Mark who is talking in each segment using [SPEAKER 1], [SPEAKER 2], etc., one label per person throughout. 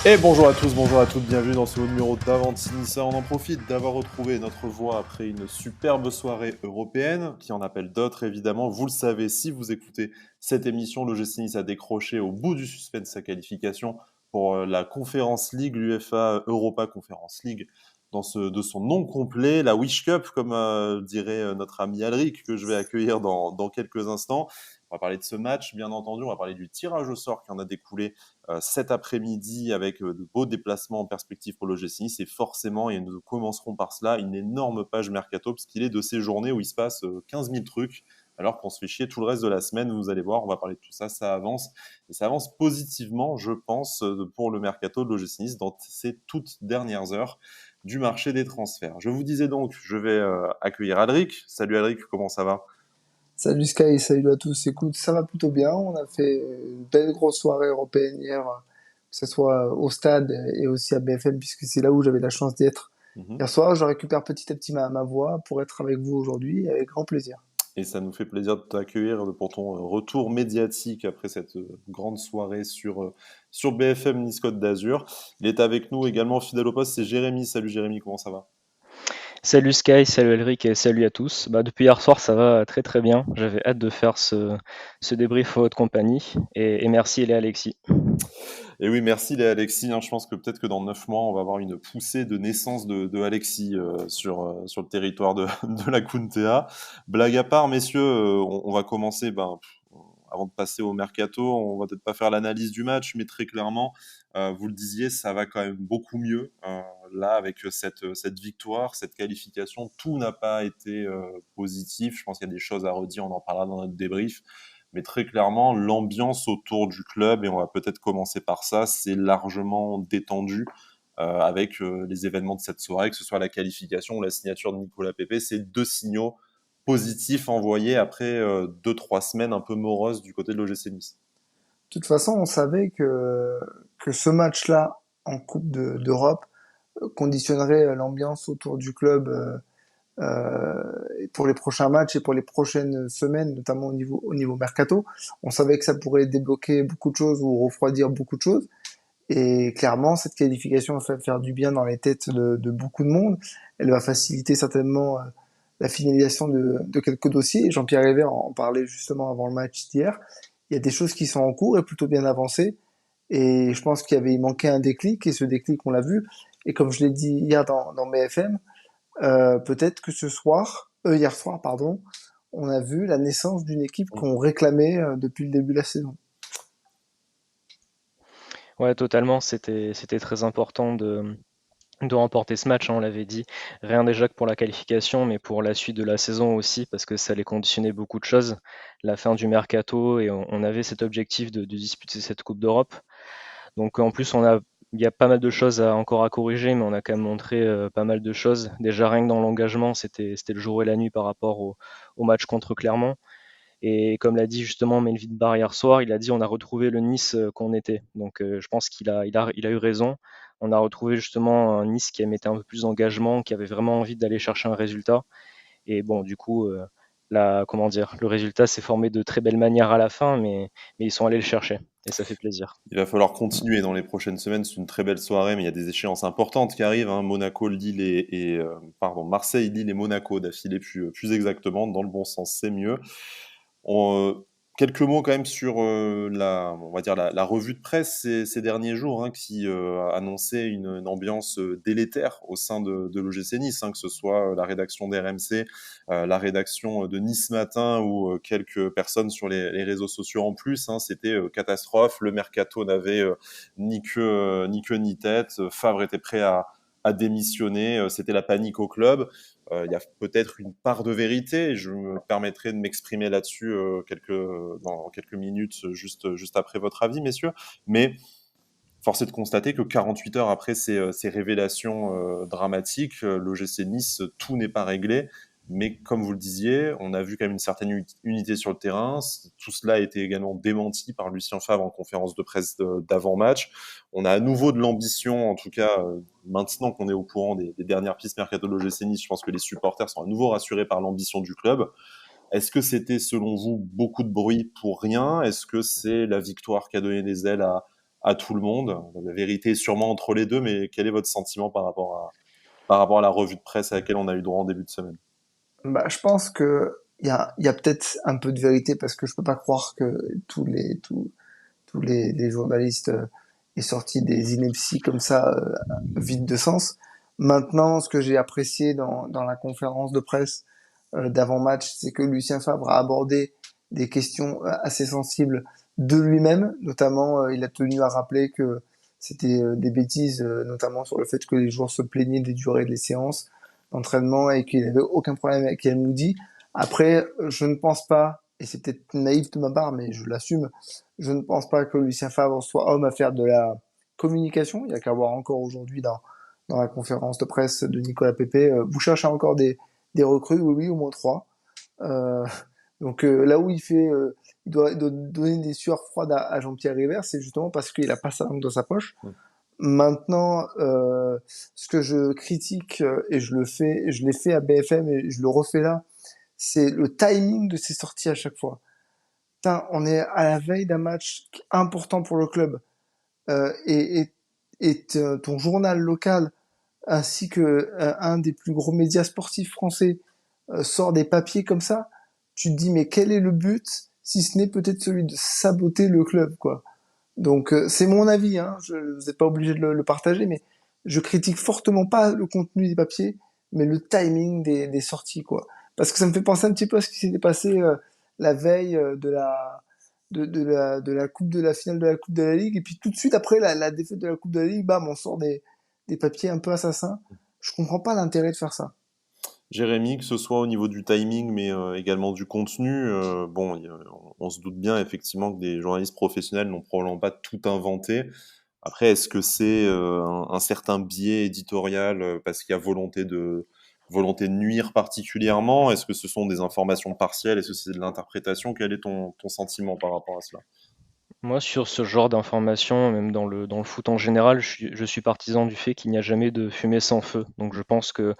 [SPEAKER 1] Et bonjour à tous, bonjour à toutes, bienvenue dans ce nouveau numéro d'Avanti Nice. On en profite d'avoir retrouvé notre voix après une superbe soirée européenne, qui en appelle d'autres évidemment. Vous le savez, si vous écoutez cette émission, l'OGC Nice a décroché au bout du suspense sa qualification pour la Conference League, l'UEFA Europa Conference League, de son nom complet, la Wish Cup, comme dirait notre ami Alric, que je vais accueillir dans quelques instants. On va parler de ce match, bien entendu, on va parler du tirage au sort qui en a découlé cet après-midi avec de beaux déplacements en perspective pour l'OGC Nice. Et forcément, et nous commencerons par cela, une énorme page mercato, parce qu'il est de ces journées où il se passe 15 000 trucs, alors qu'on se fait chier tout le reste de la semaine. Vous allez voir, on va parler de tout ça, ça avance. Et ça avance positivement, je pense, pour le mercato de l'OGC Nice dans ces toutes dernières heures du marché des transferts. Je vous disais donc, je vais accueillir Alric. Salut Alric, comment ça va?
[SPEAKER 2] Salut Sky, salut à tous. Écoute, ça va plutôt bien. On a fait une belle grosse soirée européenne hier, que ce soit au stade et aussi à BFM, puisque c'est là où j'avais la chance d'être.
[SPEAKER 1] Mhm.
[SPEAKER 2] Hier soir, je récupère petit à petit ma voix pour être avec vous aujourd'hui, avec grand plaisir.
[SPEAKER 1] Et ça nous fait plaisir de t'accueillir pour ton retour médiatique après cette grande soirée sur BFM Nice Côte d'Azur. Il est avec nous également fidèle au poste, c'est Jérémy. Salut Jérémy, comment ça va?
[SPEAKER 3] Salut Sky, salut Elric et salut à tous. Depuis hier soir, ça va très très bien. J'avais hâte de faire ce débrief en votre compagnie. Et merci Elie et Alexis.
[SPEAKER 1] Et oui, merci les Alexis. Je pense que peut-être que dans 9 mois, on va avoir une poussée de naissance de Alexis sur le territoire de la Kuntea. Blague à part, messieurs, on va commencer. Avant de passer au mercato, on va peut-être pas faire l'analyse du match, mais très clairement, vous le disiez, ça va quand même beaucoup mieux. Là, avec cette victoire, cette qualification, tout n'a pas été positif. Je pense qu'il y a des choses à redire, on en parlera dans notre débrief. Mais très clairement, l'ambiance autour du club, et on va peut-être commencer par ça, c'est largement détendu avec les événements de cette soirée, que ce soit la qualification ou la signature de Nicolas Pepe. C'est deux signaux positifs envoyés après 2-3 semaines un peu moroses du côté de l'OGC Nice.
[SPEAKER 2] De toute façon, on savait que ce match-là en d'Europe conditionnerait l'ambiance autour du club pour les prochains matchs et pour les prochaines semaines, notamment au niveau mercato. On savait que ça pourrait débloquer beaucoup de choses ou refroidir beaucoup de choses. Et clairement, cette qualification va faire du bien dans les têtes de beaucoup de monde. Elle va faciliter certainement la finalisation de quelques dossiers. Jean-Pierre River en parlait justement avant le match d'hier. Il y a des choses qui sont en cours et plutôt bien avancées. Et je pense il manquait un déclic, et ce déclic, on l'a vu. Et comme je l'ai dit hier dans BFM, peut-être que hier soir, pardon, on a vu la naissance d'une équipe qu'on réclamait depuis le début de la saison.
[SPEAKER 3] Ouais, totalement. C'était très important de remporter ce match, hein, on l'avait dit. Rien déjà que pour la qualification, mais pour la suite de la saison aussi, parce que ça allait conditionner beaucoup de choses. La fin du mercato, et on avait cet objectif de disputer cette Coupe d'Europe. Donc en plus, il y a pas mal de choses encore à corriger, mais on a quand même montré pas mal de choses. Déjà rien que dans l'engagement, c'était le jour et la nuit par rapport au match contre Clermont. Et comme l'a dit justement Melvin Barr hier soir, il a dit on a retrouvé le Nice qu'on était. Donc je pense qu'il a eu raison. On a retrouvé justement un Nice qui mettait un peu plus d'engagement, qui avait vraiment envie d'aller chercher un résultat. Et bon, du coup, comment dire, le résultat s'est formé de très belle manière à la fin, mais ils sont allés le chercher. Et ça fait plaisir.
[SPEAKER 1] Il va falloir continuer dans les prochaines semaines. C'est une très belle soirée, mais il y a des échéances importantes qui arrivent. Monaco, Lille pardon, Marseille, Lille et Monaco d'affilée, plus exactement, dans le bon sens, c'est mieux. On, quelques mots quand même sur on va dire la revue de presse ces derniers jours, qui a annoncé une ambiance délétère au sein de l'OGC Nice, que ce soit la rédaction d'RMC, la rédaction de Nice Matin ou quelques personnes sur les réseaux sociaux en plus. C'était catastrophe. Le mercato n'avait ni queue ni tête. Favre était prêt à démissionner. C'était la panique au club. Il y a peut-être une part de vérité, et je me permettrai de m'exprimer là-dessus dans quelques minutes, juste après votre avis, messieurs. Mais force est de constater que 48 heures après ces révélations dramatiques, l'OGC Nice, tout n'est pas réglé. Mais comme vous le disiez, on a vu quand même une certaine unité sur le terrain. Tout cela a été également démenti par Lucien Favre en conférence de presse d'avant-match. On a à nouveau de l'ambition, en tout cas maintenant qu'on est au courant des dernières pistes mercato de l'OGC Nice. Je pense que les supporters sont à nouveau rassurés par l'ambition du club. Est-ce que c'était, selon vous, beaucoup de bruit pour rien? Est-ce que c'est la victoire qui a donné des ailes à tout le monde. La vérité est sûrement entre les deux, mais quel est votre sentiment par rapport à la revue de presse à laquelle on a eu droit en début de semaine?
[SPEAKER 2] Bah, je pense que il y a peut-être un peu de vérité parce que je peux pas croire que tous les journalistes aient sorti des inepties comme ça, vides de sens. Maintenant, ce que j'ai apprécié dans la conférence de presse d'avant-match, c'est que Lucien Favre a abordé des questions assez sensibles de lui-même. Notamment, il a tenu à rappeler que c'était des bêtises, notamment sur le fait que les joueurs se plaignaient des durées des séances d'entraînement et qu'il n'avait aucun problème avec El Moody. Après, je ne pense pas, et c'est peut-être naïf de ma part, mais je l'assume, je ne pense pas que Lucien Favre soit homme à faire de la communication. Il y a qu'à voir encore aujourd'hui dans la conférence de presse de Nicolas Pepe. Vous cherchez encore des recrues, oui, oui, au moins trois. Euh, donc là où il doit donner des sueurs froides à Jean-Pierre River, c'est justement parce qu'il a pas sa langue dans sa poche. Maintenant, ce que je critique et je l'ai fait à BFM et je le refais là, c'est le timing de ses sorties à chaque fois. Putain, on est à la veille d'un match important pour le club et ton journal local ainsi que un des plus gros médias sportifs français sort des papiers comme ça, tu te dis mais quel est le but si ce n'est peut-être celui de saboter le club quoi. Donc c'est mon avis, hein, vous n'êtes pas obligé de le partager, mais je critique fortement pas le contenu des papiers, mais le timing des sorties quoi. Parce que ça me fait penser un petit peu à ce qui s'était passé la veille de la coupe de la finale de la Coupe de la Ligue, et puis tout de suite après la défaite de la Coupe de la Ligue, bam, on sort des papiers un peu assassins. Je comprends pas l'intérêt de faire ça.
[SPEAKER 1] Jérémy, que ce soit au niveau du timing, mais également du contenu, bon, on se doute bien effectivement que des journalistes professionnels n'ont probablement pas tout inventé. Après, est-ce que c'est un certain biais éditorial parce qu'il y a volonté de nuire particulièrement? Est-ce que ce sont des informations partielles? Est-ce que c'est de l'interprétation? Quel est ton sentiment par rapport à cela?
[SPEAKER 3] Moi, sur ce genre d'informations, même dans le foot en général, je suis partisan du fait qu'il n'y a jamais de fumée sans feu. Donc je pense que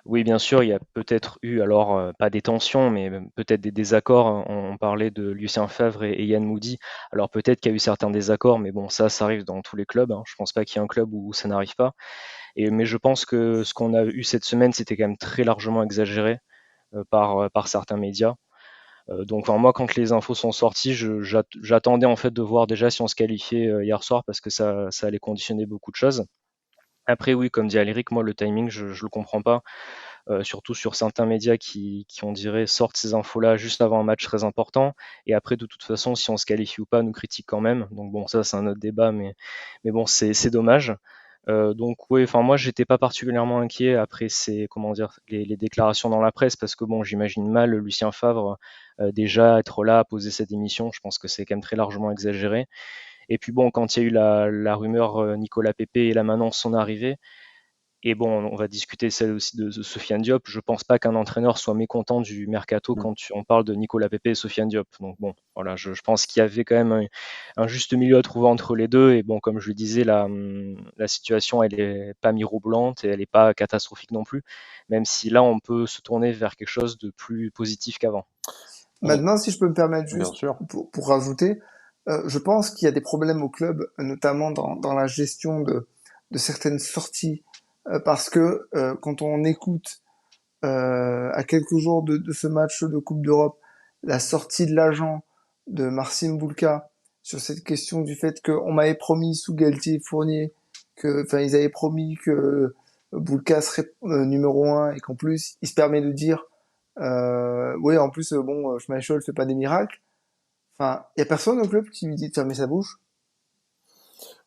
[SPEAKER 3] oui, bien sûr, il y a peut-être eu, alors pas des tensions, mais peut-être des désaccords. On parlait de Lucien Favre et Yann Moody. Alors peut-être qu'il y a eu certains désaccords, mais bon, ça arrive dans tous les clubs, hein. Je pense pas qu'il y ait un club où ça n'arrive pas. Mais je pense que ce qu'on a eu cette semaine, c'était quand même très largement exagéré par certains médias. Donc enfin, moi, quand les infos sont sorties, j'attendais en fait de voir déjà si on se qualifiait hier soir parce que ça allait conditionner beaucoup de choses. Après, oui, comme dit Aléric, moi, le timing, je le comprends pas, surtout sur certains médias qui on dirait, sortent ces infos-là juste avant un match très important. Et après, de toute façon, si on se qualifie ou pas, nous critiquent quand même. Donc bon, ça, c'est un autre débat, mais bon, c'est dommage. Donc oui, enfin moi j'étais pas particulièrement inquiet après ces comment dire les déclarations dans la presse parce que bon j'imagine mal Lucien Favre déjà être là à poser cette émission, je pense que c'est quand même très largement exagéré. Et puis bon quand il y a eu la rumeur Nicolas Pepe et là maintenant son arrivée, et bon on va discuter celle aussi de Sofiane Diop, je pense pas qu'un entraîneur soit mécontent du mercato quand on parle de Nicolas Pepe et Sofiane Diop. Donc bon voilà, je pense qu'il y avait quand même un juste milieu à trouver entre les deux. Et bon, comme je le disais, la situation, elle est pas mirobolante et elle est pas catastrophique non plus, même si là, on peut se tourner vers quelque chose de plus positif qu'avant.
[SPEAKER 2] Maintenant, si je peux me permettre
[SPEAKER 1] Bien
[SPEAKER 2] juste
[SPEAKER 1] sûr.
[SPEAKER 2] pour rajouter, je pense qu'il y a des problèmes au club, notamment dans la gestion de certaines sorties, parce que quand on écoute à quelques jours de ce match de Coupe d'Europe, la sortie de l'agent de Marcin Bulka sur cette question du fait qu'on m'avait promis sous Galtier et Fournier enfin, ils avaient promis que Bulka serait numéro un et qu'en plus, il se permet de dire, ouais, en plus, bon, Schmeichel fait pas des miracles. Enfin, il y a personne au club qui lui dit de fermer sa bouche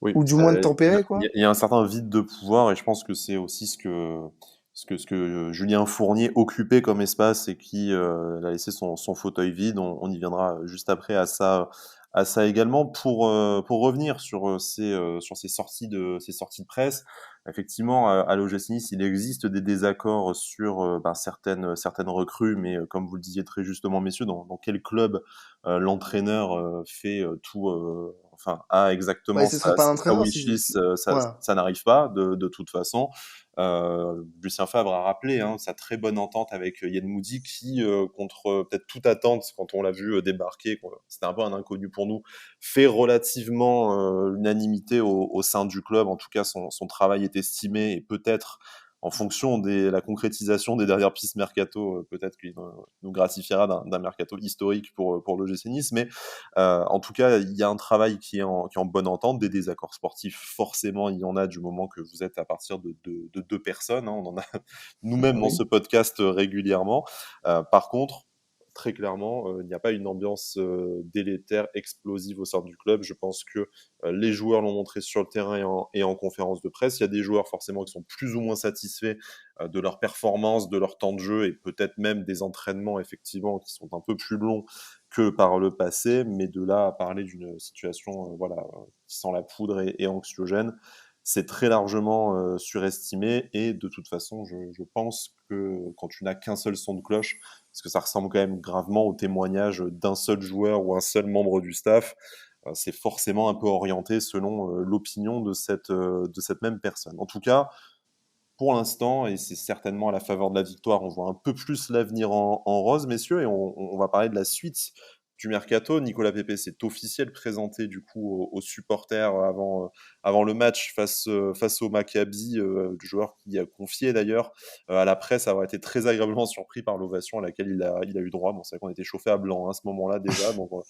[SPEAKER 1] Oui,
[SPEAKER 2] ou du moins de tempérer,
[SPEAKER 1] il y
[SPEAKER 2] quoi.
[SPEAKER 1] a, il y a un certain vide de pouvoir et je pense que c'est aussi ce que Julien Fournier occupait comme espace et qui a laissé son fauteuil vide. On y viendra juste après à ça également. Pour revenir sur ces sorties de presse, effectivement, à l'OGC Nice, il existe des désaccords sur certaines recrues, mais comme vous le disiez très justement, messieurs, dans quel club l'entraîneur fait tout, a
[SPEAKER 2] Bah,
[SPEAKER 1] exactement
[SPEAKER 2] ce serait pas un
[SPEAKER 1] sa
[SPEAKER 2] entraîneur
[SPEAKER 1] wishlist,
[SPEAKER 2] voilà.
[SPEAKER 1] ça n'arrive pas de toute façon. Lucien Favre a rappelé sa très bonne entente avec Yann Moody qui, contre peut-être toute attente, quand on l'a vu débarquer, c'était un peu un inconnu pour nous, fait relativement l'unanimité au sein du club. En tout cas, son travail est estimé et peut-être en fonction de la concrétisation des dernières pistes mercato, peut-être qu'il nous gratifiera d'un mercato historique pour l'OGC Nice. Mais en tout cas, il y a un travail qui est en bonne entente. Des désaccords sportifs, forcément, il y en a du moment que vous êtes à partir de deux personnes. On en a nous-mêmes dans
[SPEAKER 2] Oui.
[SPEAKER 1] ce podcast régulièrement. Par contre, très clairement, il n'y a pas une ambiance délétère, explosive au sein du club. Je pense que les joueurs l'ont montré sur le terrain et en conférence de presse. Il y a des joueurs forcément qui sont plus ou moins satisfaits de leur performance, de leur temps de jeu et peut-être même des entraînements effectivement qui sont un peu plus longs que par le passé, mais de là à parler d'une situation qui sent la poudre et anxiogène, c'est très largement surestimé et de toute façon, je pense que quand tu n'as qu'un seul son de cloche, parce que ça ressemble quand même gravement au témoignage d'un seul joueur ou un seul membre du staff, c'est forcément un peu orienté selon l'opinion de cette même personne. En tout cas, pour l'instant, et c'est certainement à la faveur de la victoire, on voit un peu plus l'avenir en rose, messieurs, et on va parler de la suite du mercato. Nicolas Pepe s'est officiel présenté du coup aux supporters avant le match face au Maccabi, le joueur qui a confié d'ailleurs à la presse avoir été très agréablement surpris par l'ovation à laquelle il a eu droit. Bon, c'est vrai qu'on était chauffé à blanc à ce moment-là déjà, donc on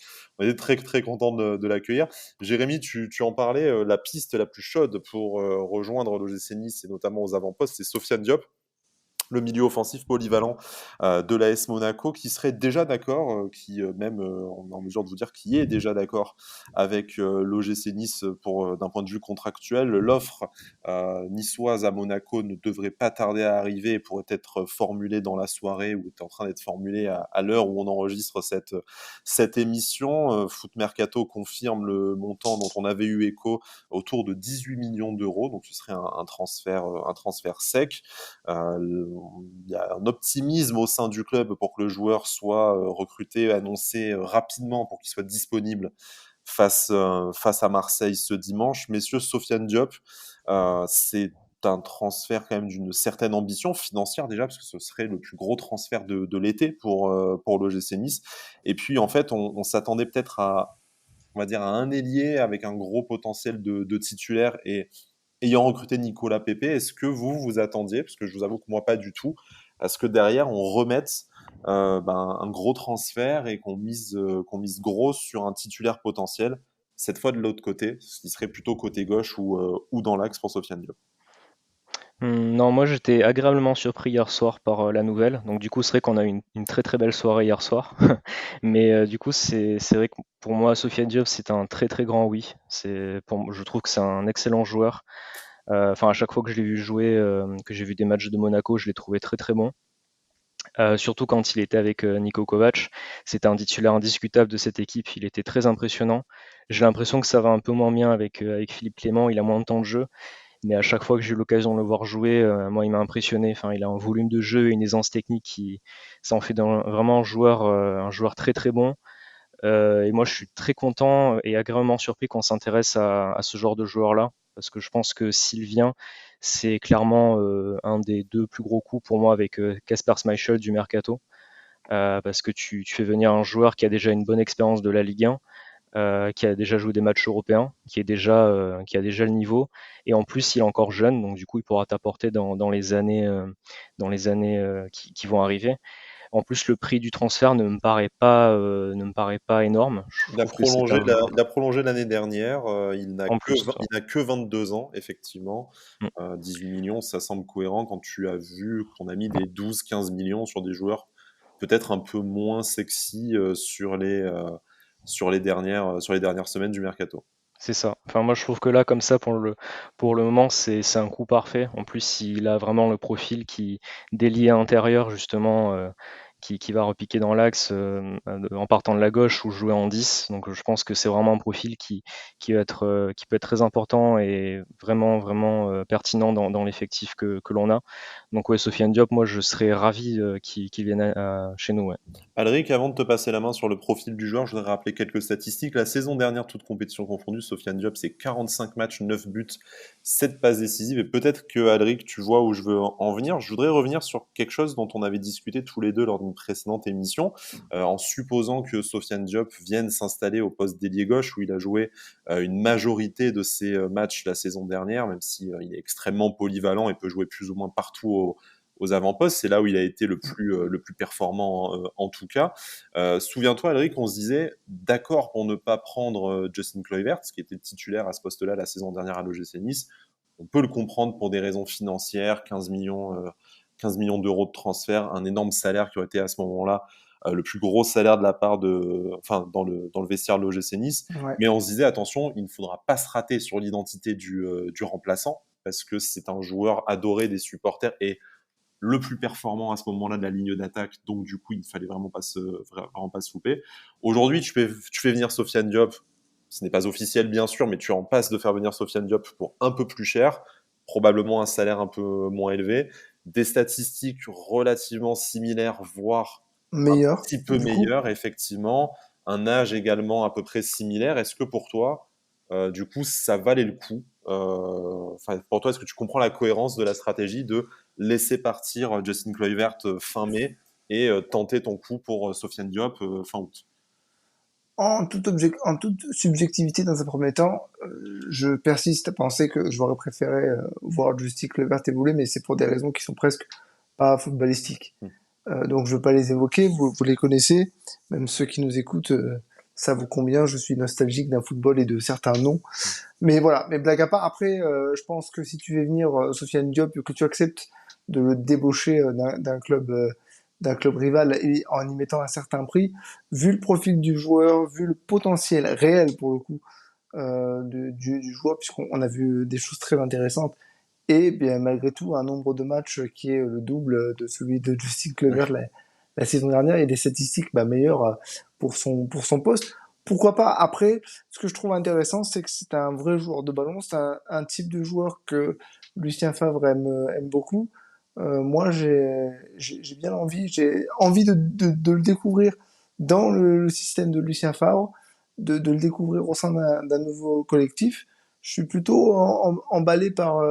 [SPEAKER 1] était très très content de l'accueillir. Jérémy, tu en parlais, la piste la plus chaude pour rejoindre l'OGC Nice et notamment aux avant-postes, c'est Sofiane Diop, le milieu offensif polyvalent de l'AS Monaco, qui serait déjà d'accord, qui même, on est en mesure de vous dire, qui est déjà d'accord avec l'OGC Nice d'un point de vue contractuel. L'offre niçoise à Monaco ne devrait pas tarder à arriver et pourrait être formulée dans la soirée ou est en train d'être formulée à l'heure où on enregistre cette émission. Foot Mercato confirme le montant dont on avait eu écho, autour de 18 millions d'euros, donc ce serait un transfert sec. Il y a un optimisme au sein du club pour que le joueur soit recruté, annoncé rapidement pour qu'il soit disponible face à Marseille ce dimanche. Messieurs, Sofiane Diop, c'est un transfert quand même d'une certaine ambition financière déjà, parce que ce serait le plus gros transfert de l'été pour l'OGC Nice. Et puis en fait, on s'attendait peut-être on va dire, à un ailier avec un gros potentiel de titulaire et ayant recruté Nicolas Pepe, est-ce que vous attendiez, parce que je vous avoue que moi pas du tout, à ce que derrière on remette un gros transfert et qu'on mise gros sur un titulaire potentiel, cette fois de l'autre côté, ce qui serait plutôt côté gauche ou dans l'axe pour Sofiane Diop.
[SPEAKER 3] Non, moi j'étais agréablement surpris hier soir par la nouvelle. Donc du coup, c'est vrai qu'on a eu une très très belle soirée hier soir. Mais du coup, c'est vrai que pour moi, Sofiane Diop, c'est un très très grand oui. Je trouve que c'est un excellent joueur. Enfin, à chaque fois que je l'ai vu jouer, que j'ai vu des matchs de Monaco, je l'ai trouvé très très bon. Surtout quand il était avec Niko Kovac, c'était un titulaire indiscutable de cette équipe. Il était très impressionnant. J'ai l'impression que ça va un peu moins bien avec Philippe Clément. Il a moins de temps de jeu. Mais à chaque fois que j'ai eu l'occasion de le voir jouer, moi, il m'a impressionné. Enfin, il a un volume de jeu et une aisance technique ça en fait vraiment un joueur très très bon. Et moi, je suis très content et agréablement surpris qu'on s'intéresse à ce genre de joueur-là, parce que je pense que s'il vient, c'est clairement un des deux plus gros coups pour moi avec Kasper Schmeichel du mercato, parce que tu fais venir un joueur qui a déjà une bonne expérience de la Ligue 1, qui a déjà joué des matchs européens, qui a déjà le niveau, et en plus il est encore jeune, donc du coup il pourra t'apporter dans les années, qui vont arriver. En plus, le prix du transfert ne me paraît pas énorme. Je trouve que c'est un.
[SPEAKER 1] Il a prolongé l'année dernière,
[SPEAKER 3] En plus,
[SPEAKER 1] il n'a que 22 ans, effectivement.
[SPEAKER 3] mm,
[SPEAKER 1] 18 millions, ça semble cohérent quand tu as vu qu'on a mis des 12-15 millions sur des joueurs peut-être un peu moins sexy sur les dernières semaines du mercato.
[SPEAKER 3] c'est ça. Enfin, moi, je trouve que là, comme ça, pour le moment, c'est un coup parfait. En plus, il a vraiment le profil qui délié à intérieur, justement. qui va repiquer dans l'axe en partant de la gauche ou jouer en 10. Donc je pense que c'est vraiment un profil qui qui peut être très important et vraiment, vraiment pertinent dans l'effectif que l'on a. Donc ouais, Sofiane Diop, moi je serais ravi qu'il vienne chez nous. Ouais.
[SPEAKER 1] Alric, avant de te passer la main sur le profil du joueur, je voudrais rappeler quelques statistiques. La saison dernière, toute compétition confondue, Sofiane Diop, c'est 45 matchs, 9 buts, 7 passes décisives. Et peut-être que, Alric, tu vois où je veux en venir. Je voudrais revenir sur quelque chose dont on avait discuté tous les deux lors d'une précédente émission, en supposant que Sofiane Diop vienne s'installer au poste d'ailier gauche, où il a joué une majorité de ses matchs la saison dernière, même si il est extrêmement polyvalent et peut jouer plus ou moins partout aux avant-postes. C'est là où il a été le plus performant en tout cas. Souviens-toi, Alric, on se disait d'accord pour ne pas prendre Justin Kluivert, qui était titulaire à ce poste-là la saison dernière à l'OGC Nice. On peut le comprendre pour des raisons financières, 15 millions d'euros de transfert, un énorme salaire qui aurait été à ce moment-là le plus gros salaire de la part dans le vestiaire de l'OGC Nice.
[SPEAKER 2] Ouais.
[SPEAKER 1] Mais on se disait, attention, il ne faudra pas se rater sur l'identité du remplaçant, parce que c'est un joueur adoré des supporters et le plus performant à ce moment-là de la ligne d'attaque, donc du coup il ne fallait vraiment pas se louper. Aujourd'hui tu fais venir Sofiane Diop, ce n'est pas officiel bien sûr, mais tu en passes de faire venir Sofiane Diop pour un peu plus cher, probablement un salaire un peu moins élevé, des statistiques relativement similaires, voire un
[SPEAKER 2] Meilleur,
[SPEAKER 1] petit peu meilleures, effectivement, un âge également à peu près similaire. Est-ce que pour toi, du coup, ça valait le coup pour toi, est-ce que tu comprends la cohérence de la stratégie de laisser partir Justin Kluivert fin mai et tenter ton coup pour Sofiane Diop fin août?
[SPEAKER 2] En toute subjectivité, dans un premier temps, je persiste à penser que j'aurais préféré voir Justin Kluivert évoluer, mais c'est pour des raisons qui sont presque pas footballistiques. Donc je veux pas les évoquer, vous les connaissez, même ceux qui nous écoutent savent combien je suis nostalgique d'un football et de certains noms. Mais voilà, mais blague à part, après, je pense que si tu fais venir Sofiane Diop, que tu acceptes de le débaucher d'un club rival et en y mettant un certain prix, vu le profil du joueur, vu le potentiel réel pour le coup du joueur, puisqu'on a vu des choses très intéressantes, et bien malgré tout un nombre de matchs qui est le double de celui de Justin Kluivert la saison dernière, et des statistiques meilleures pour son poste. Pourquoi pas? Après, ce que je trouve intéressant, c'est que c'est un vrai joueur de ballon, c'est un type de joueur que Lucien Favre aime beaucoup. Moi, j'ai envie de le découvrir dans le système de Lucien Favre, de le découvrir au sein d'un nouveau collectif. Je suis plutôt emballé par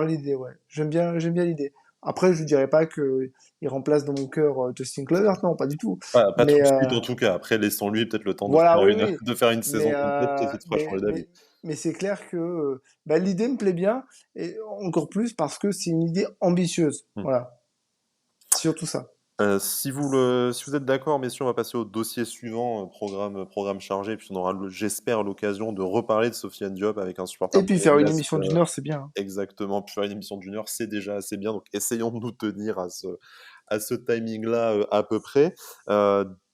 [SPEAKER 2] l'idée, ouais. J'aime bien l'idée. Après, je dirais pas que il remplace dans mon cœur Justin Kluivert, non, pas du tout.
[SPEAKER 1] Pas tout
[SPEAKER 2] Mais
[SPEAKER 1] de suite en tout cas. Après, laissons-lui peut-être le temps de
[SPEAKER 2] voilà,
[SPEAKER 1] faire
[SPEAKER 2] oui, oui.
[SPEAKER 1] de faire une saison
[SPEAKER 2] Mais
[SPEAKER 1] complète, peut-être qu'il te fera changer d'avis.
[SPEAKER 2] c'est clair que l'idée me plaît bien, et encore plus parce que c'est une idée ambitieuse.
[SPEAKER 1] Hmm.
[SPEAKER 2] Voilà, surtout ça.
[SPEAKER 1] Si vous êtes d'accord, messieurs, on va passer au dossier suivant, programme chargé, puis on aura, j'espère, l'occasion de reparler de Sofiane Diop avec un supporter
[SPEAKER 2] Et puis faire une
[SPEAKER 1] monégasque.
[SPEAKER 2] émission d'une heure, c'est bien, hein.
[SPEAKER 1] Exactement, puis faire une émission d'une heure, c'est déjà assez bien, donc essayons de nous tenir à ce timing-là à peu près.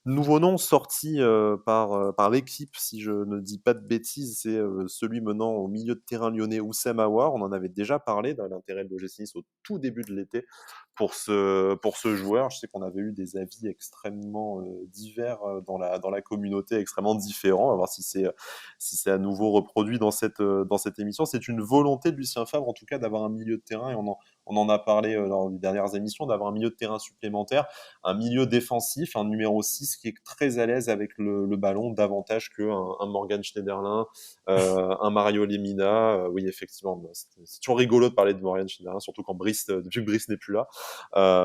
[SPEAKER 1] Nouveau nom sorti par l'équipe, si je ne dis pas de bêtises, c'est celui menant au milieu de terrain lyonnais, Oussem Aouar. On en avait déjà parlé dans l'intérêt de l'OGC Nice au tout début de l'été pour ce joueur. Je sais qu'on avait eu des avis extrêmement divers dans la communauté, extrêmement différents. On va voir si c'est à nouveau reproduit dans cette émission. C'est une volonté de Lucien Favre, en tout cas, d'avoir un milieu de terrain, et on en a parlé dans les dernières émissions, d'avoir un milieu de terrain supplémentaire, un milieu défensif, un numéro 6 qui est très à l'aise avec le ballon, davantage qu'un Morgan Schneiderlin, un Mario Lemina. Oui, effectivement, c'est toujours rigolo de parler de Morgan Schneiderlin, surtout quand depuis que Brice n'est plus là.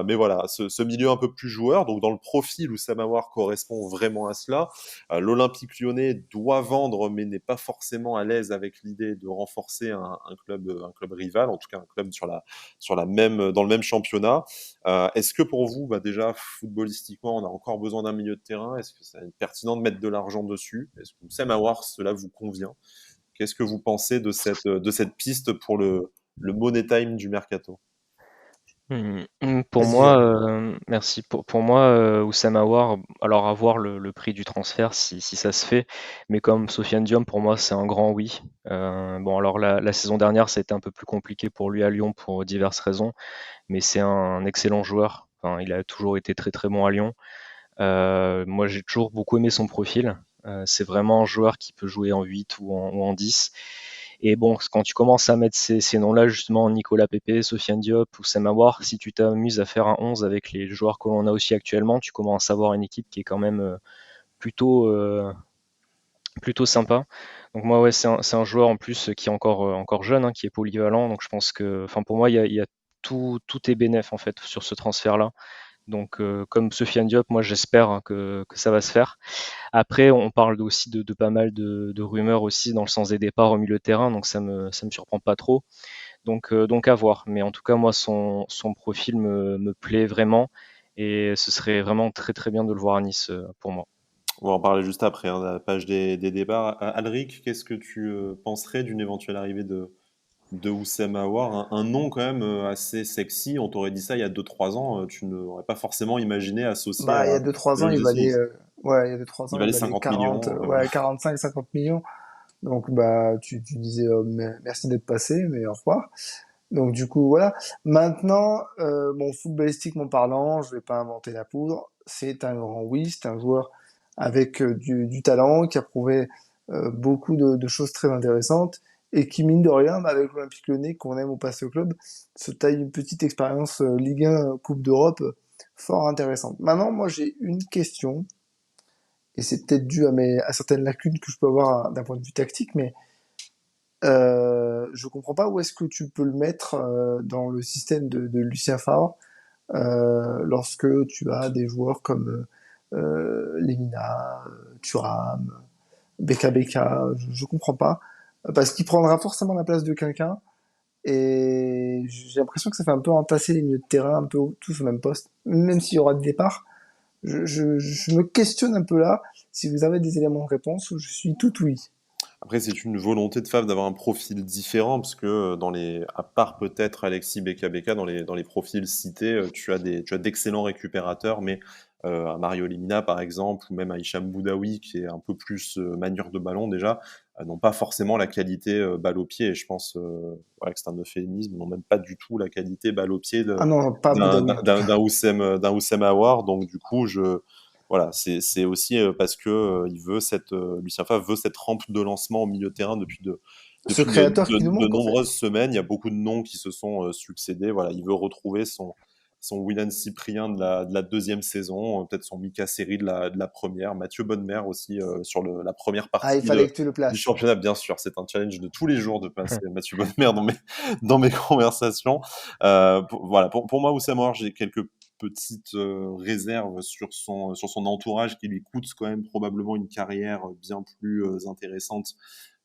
[SPEAKER 1] Mais voilà, ce milieu un peu plus joueur, donc dans le profil où Oussem Aouar correspond vraiment à cela. L'Olympique Lyonnais doit vendre, mais n'est pas forcément à l'aise avec l'idée de renforcer un club rival, en tout cas un club dans le même championnat. Est-ce que pour vous, déjà footballistiquement, on a encore besoin d'un milieu de terrain? Est-ce que c'est pertinent de mettre de l'argent dessus? Est-ce que Oussem Aouar, cela vous convient? Qu'est-ce que vous pensez de cette piste pour le money time du mercato?
[SPEAKER 3] Pour
[SPEAKER 2] Vas-y,
[SPEAKER 3] moi,
[SPEAKER 2] Jérémy.
[SPEAKER 3] merci. Pour moi, Oussem Aouar, alors à voir le prix du transfert si ça se fait, mais comme Sofiane Diop, pour moi, c'est un grand oui. Bon, alors la saison dernière, ça a été un peu plus compliqué pour lui à Lyon pour diverses raisons, mais c'est un excellent joueur. Enfin, il a toujours été très très bon à Lyon. Moi, j'ai toujours beaucoup aimé son profil. C'est vraiment un joueur qui peut jouer en 8 ou en 10. Et bon, quand tu commences à mettre ces noms-là, justement, Nicolas Pepe, Sofiane Diop ou Sam Aouar, si tu t'amuses à faire un 11 avec les joueurs que l'on a aussi actuellement, tu commences à avoir une équipe qui est quand même plutôt, plutôt sympa. Donc moi, ouais, c'est un joueur en plus qui est encore jeune, hein, qui est polyvalent. Donc je pense que, enfin, pour moi, il y a tout est bénéf en fait sur ce transfert-là. Donc, comme Sofiane Diop, moi j'espère, hein, que ça va se faire. Après, on parle aussi de pas mal de rumeurs aussi dans le sens des départs au milieu de terrain, donc ça me surprend pas trop. Donc à voir. Mais en tout cas, moi, son profil me plaît vraiment et ce serait vraiment très très bien de le voir à Nice pour moi.
[SPEAKER 1] On va en parler juste après, hein, la page des départs. Alric, qu'est-ce que tu penserais d'une éventuelle arrivée de Oussem Aouar, un nom quand même assez sexy. On t'aurait dit ça il y a 2 3 ans, tu n'aurais pas forcément imaginé associé
[SPEAKER 2] Bah, il y
[SPEAKER 1] à
[SPEAKER 2] a 2-3 ans,
[SPEAKER 1] l'OGC Nice.
[SPEAKER 2] ouais, il y a 2-3
[SPEAKER 1] Il
[SPEAKER 2] ans, il
[SPEAKER 1] valait
[SPEAKER 2] valait
[SPEAKER 1] 50
[SPEAKER 2] 40,
[SPEAKER 1] millions.
[SPEAKER 2] ouais, 45-50 millions. Donc, bah, tu disais, merci d'être passé, mais au revoir. Donc, du coup, voilà. Maintenant, bon, footballistiquement parlant, je vais pas inventer la poudre. C'est un grand oui, c'est un joueur avec du talent, qui a prouvé beaucoup de choses très intéressantes et qui, mine de rien, bah, avec l'Olympique Lyonnais, qu'on aime ou pas ce club, se taille une petite expérience Ligue 1, Coupe d'Europe, fort intéressante. Maintenant, moi, j'ai une question, et c'est peut-être dû à certaines lacunes que je peux avoir d'un point de vue tactique, mais je comprends pas où est-ce que tu peux le mettre dans le système de Lucien Favre lorsque tu as des joueurs comme Lemina, Thuram, BKBK, je comprends pas. Parce qu'il prendra forcément la place de quelqu'un. Et j'ai l'impression que ça fait un peu entasser les milieux de terrain, un peu tous au même poste, même s'il y aura des départs. Je me questionne un peu là. Si vous avez des éléments de réponse, je suis tout oui.
[SPEAKER 1] Après, c'est une volonté de Favre d'avoir un profil différent, parce que à part peut-être Alexis BKBK, dans les profils cités, tu as d'excellents récupérateurs, mais un Mario Lemina, par exemple, ou même un Hicham Boudaoui, qui est un peu plus manieur de ballon déjà, n'ont pas forcément la qualité balle au pied. Et je pense ouais, que c'est un euphémisme, n'ont même pas du tout la qualité balle au pied
[SPEAKER 2] Ah non, pas Boudaoui en tout cas.
[SPEAKER 1] d'un Oussem Aouar. Donc du coup, voilà, c'est aussi parce que Lucien Favre veut cette rampe de lancement au milieu de terrain
[SPEAKER 2] Ce créateur qui nous
[SPEAKER 1] de
[SPEAKER 2] manque en fait.
[SPEAKER 1] nombreuses semaines. Il y a beaucoup de noms qui se sont succédés. Voilà, il veut retrouver son Willian Cyprien de la deuxième saison, peut-être son Mika Seri de la première, Mathieu Bonnemer aussi sur la première
[SPEAKER 2] Ah, il
[SPEAKER 1] partie
[SPEAKER 2] fallait que tu le
[SPEAKER 1] du
[SPEAKER 2] places.
[SPEAKER 1] championnat. Bien sûr, c'est un challenge de tous les jours de passer Mathieu Bonnemer dans mes conversations. Voilà, pour moi, Oussem Aouar, j'ai quelques petites réserves sur son entourage qui lui coûte quand même probablement une carrière bien plus intéressante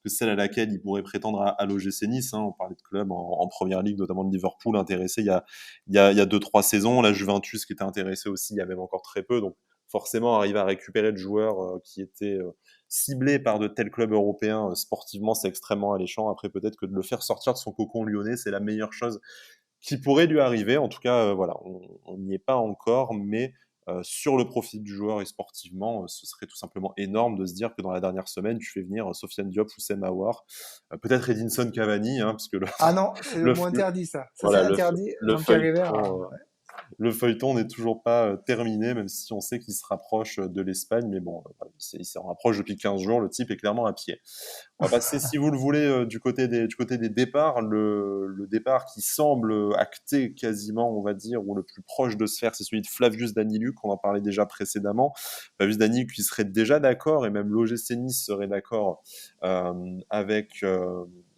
[SPEAKER 1] que celle à laquelle il pourrait prétendre à l'OGC Nice. Hein. On parlait de clubs en première ligue, notamment de Liverpool, intéressé il y a 2 3 saisons. La Juventus qui était intéressée aussi il y a même encore très peu. Donc forcément, arriver à récupérer de joueurs qui étaient ciblés par de tels clubs européens sportivement, c'est extrêmement alléchant. Après, peut-être que de le faire sortir de son cocon lyonnais, c'est la meilleure chose qui pourrait lui arriver. En tout cas, voilà, on n'y est pas encore, mais sur le profil du joueur et sportivement, ce serait tout simplement énorme de se dire que dans la dernière semaine, tu fais venir Sofiane Diop ou Sem Aouar, peut-être Edinson Cavani, hein, parce que
[SPEAKER 2] Ah non, c'est le
[SPEAKER 1] le,
[SPEAKER 2] mot
[SPEAKER 1] le,
[SPEAKER 2] interdit ça. Ça c'est
[SPEAKER 1] voilà,
[SPEAKER 2] interdit.
[SPEAKER 1] le
[SPEAKER 2] Jean-Pierre River.
[SPEAKER 1] feuilleton le feuilleton n'est toujours pas terminé, même si on sait qu'il se rapproche de l'Espagne. Mais bon, il s'en rapproche depuis 15 jours. Le type est clairement à pied. On va passer, si vous le voulez, du côté des départs. Le départ qui semble acté quasiment, on va dire, ou le plus proche de se faire, c'est celui de Flavius Daniluk. On en parlait déjà précédemment. Flavius Daniluk qui serait déjà d'accord, et même l'OGC Nice serait d'accord avec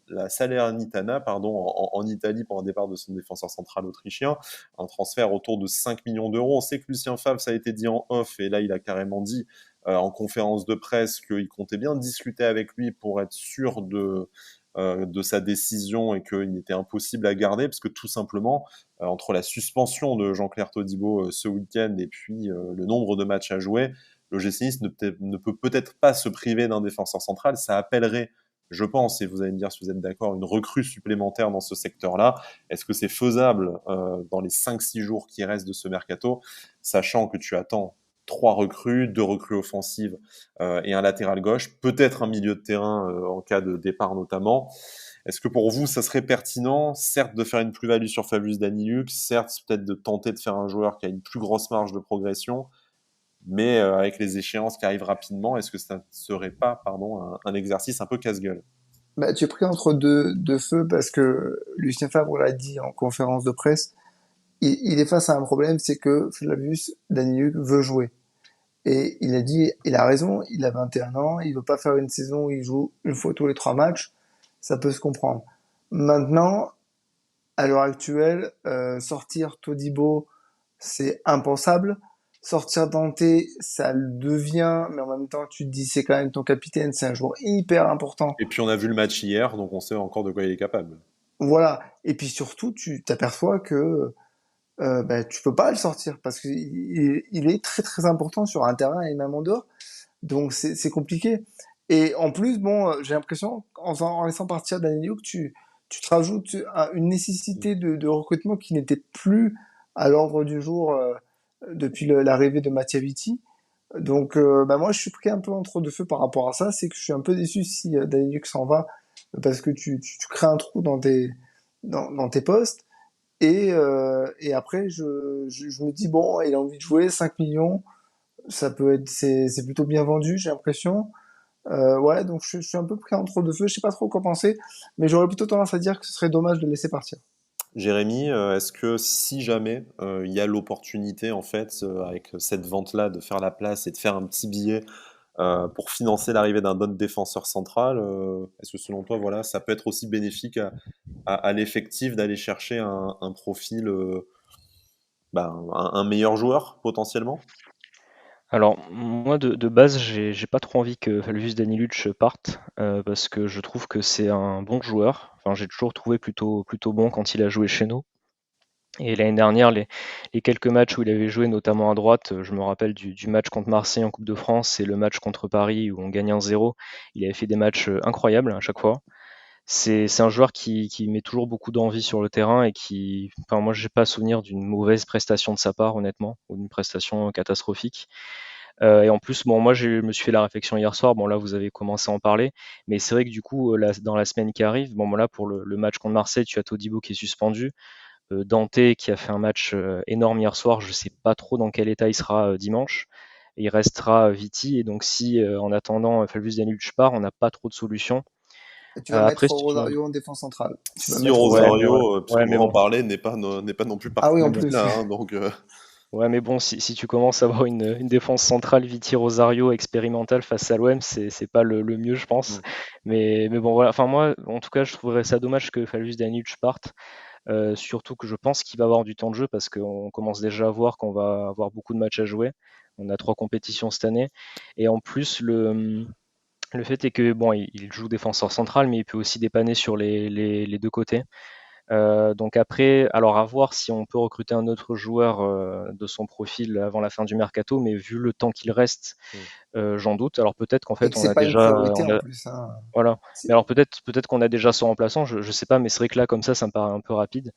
[SPEAKER 1] la Salernitana, pardon, en Italie pour un départ de son défenseur central autrichien, un transfert autour de 5 millions d'euros. On sait que Lucien Favre, ça a été dit en off, et là il a carrément dit en conférence de presse qu'il comptait bien discuter avec lui pour être sûr de sa décision et qu'il était impossible à garder, parce que tout simplement, entre la suspension de Jean-Claire Todibo ce week-end et puis le nombre de matchs à jouer, le GC Nice ne peut peut-être pas se priver d'un défenseur central. Ça appellerait, je pense, et vous allez me dire si vous êtes d'accord, une recrue supplémentaire dans ce secteur-là. Est-ce que c'est faisable dans les 5-6 jours qui restent de ce mercato, sachant que tu attends 3 recrues, 2 recrues offensives et un latéral gauche, peut-être un milieu de terrain en cas de départ notamment. Est-ce que pour vous, ça serait pertinent, certes, de faire une plus-value sur Flavius Daniluk, certes, peut-être de tenter de faire un joueur qui a une plus grosse marge de progression, mais avec les échéances qui arrivent rapidement, est-ce que ça ne serait pas un exercice un peu casse-gueule?
[SPEAKER 2] Bah, tu es pris entre deux feux parce que Lucien Favre l'a dit en conférence de presse, il est face à un problème, c'est que Flavius Daniluk veut jouer. Et il a dit, il a raison, il a 21 ans, il veut pas faire une saison où il joue une fois tous les 3 matchs, ça peut se comprendre. Maintenant, à l'heure actuelle, sortir Todibo, c'est impensable. Sortir Dante, ça le devient, mais en même temps, tu te dis, c'est quand même ton capitaine, c'est un joueur hyper important.
[SPEAKER 1] Et puis on a vu le match hier, donc on sait encore de quoi il est capable.
[SPEAKER 2] Voilà. Et puis surtout, tu t'aperçois que bah, tu peux pas le sortir parce qu'il est très très important sur un terrain et même en dehors. Donc c'est compliqué. Et en plus, bon, j'ai l'impression, en laissant partir Danilo, que tu te rajoutes une nécessité de recrutement qui n'était plus à l'ordre du jour depuis l'arrivée de Mathiaviti. Donc, bah moi, je suis pris un peu entre deux feux par rapport à ça. C'est que je suis un peu déçu si Danilo s'en va parce que tu crées un trou dans tes postes. Et après, je me dis, bon, il a envie de jouer 5 millions, ça peut être, c'est plutôt bien vendu, j'ai l'impression. Ouais, donc je suis un peu pris entre deux feux, je sais pas trop quoi penser, mais j'aurais plutôt tendance à dire que ce serait dommage de le laisser partir.
[SPEAKER 1] Jérémy, est-ce que si jamais il y a l'opportunité, en fait, avec cette vente-là, de faire la place et de faire un petit billet pour financer l'arrivée d'un autre défenseur central, est-ce que selon toi, voilà, ça peut être aussi bénéfique à l'effectif d'aller chercher un profil, un meilleur joueur potentiellement?
[SPEAKER 3] Alors, moi, de base, j'ai pas trop envie que Flavius Danilutsch parte, parce que je trouve que c'est un bon joueur. Enfin, j'ai toujours trouvé plutôt bon quand il a joué chez nous. Et l'année dernière, les quelques matchs où il avait joué, notamment à droite, je me rappelle du match contre Marseille en Coupe de France et le match contre Paris où on gagne 1-0. Il avait fait des matchs incroyables à chaque fois. C'est un joueur qui met toujours beaucoup d'envie sur le terrain et qui, enfin, moi, j'ai pas souvenir d'une mauvaise prestation de sa part, honnêtement, ou d'une prestation catastrophique. Et en plus, bon, moi, je me suis fait la réflexion hier soir. Bon, là, vous avez commencé à en parler, mais c'est vrai que du coup, dans la semaine qui arrive, bon, là, pour le match contre Marseille, tu as Todibo qui est suspendu. Dante qui a fait un match énorme hier soir, je ne sais pas trop dans quel état il sera dimanche. Il restera Viti, et donc si en attendant Flavius Danilutsch part, on n'a pas trop de solutions.
[SPEAKER 2] Et tu vas
[SPEAKER 3] Après,
[SPEAKER 2] mettre
[SPEAKER 3] si tu...
[SPEAKER 2] Rosario en défense centrale. Tu vas
[SPEAKER 1] Si
[SPEAKER 2] mettre
[SPEAKER 3] Ouais,
[SPEAKER 2] Rosario.
[SPEAKER 3] mais ouais.
[SPEAKER 1] Rosario,
[SPEAKER 3] Ouais,
[SPEAKER 1] puisqu'on
[SPEAKER 3] mais
[SPEAKER 1] va en
[SPEAKER 3] bon.
[SPEAKER 1] parler, n'est pas non plus
[SPEAKER 2] Ah
[SPEAKER 1] parti
[SPEAKER 2] oui,
[SPEAKER 1] de
[SPEAKER 2] en
[SPEAKER 1] là,
[SPEAKER 2] plus.
[SPEAKER 1] hein, donc
[SPEAKER 3] Ouais, mais bon, si tu commences à avoir une défense centrale Viti Rosario expérimentale face à l'OM, c'est pas le mieux, je pense.
[SPEAKER 1] mmh.
[SPEAKER 3] Mais bon, voilà. Enfin, moi, en tout cas, je trouverais ça dommage que Flavius Danilutsch parte. Surtout que je pense qu'il va avoir du temps de jeu parce qu'on commence déjà à voir qu'on va avoir beaucoup de matchs à jouer. On a 3 compétitions cette année. Et en plus, le fait est que bon, il joue défenseur central, mais il peut aussi dépanner sur les deux côtés. Donc après, alors à voir si on peut recruter un autre joueur de son profil avant la fin du mercato, mais vu le temps qu'il reste,
[SPEAKER 1] Mmh.
[SPEAKER 3] j'en doute. Alors peut-être qu'en
[SPEAKER 2] Et
[SPEAKER 3] fait
[SPEAKER 2] que
[SPEAKER 3] on
[SPEAKER 2] c'est
[SPEAKER 3] a
[SPEAKER 2] pas une
[SPEAKER 3] déjà,
[SPEAKER 2] priorité en plus, hein.
[SPEAKER 3] voilà.
[SPEAKER 2] C'est-
[SPEAKER 3] Mais alors peut-être qu'on a déjà son remplaçant, je sais pas, mais c'est vrai que là comme ça me paraît un peu rapide.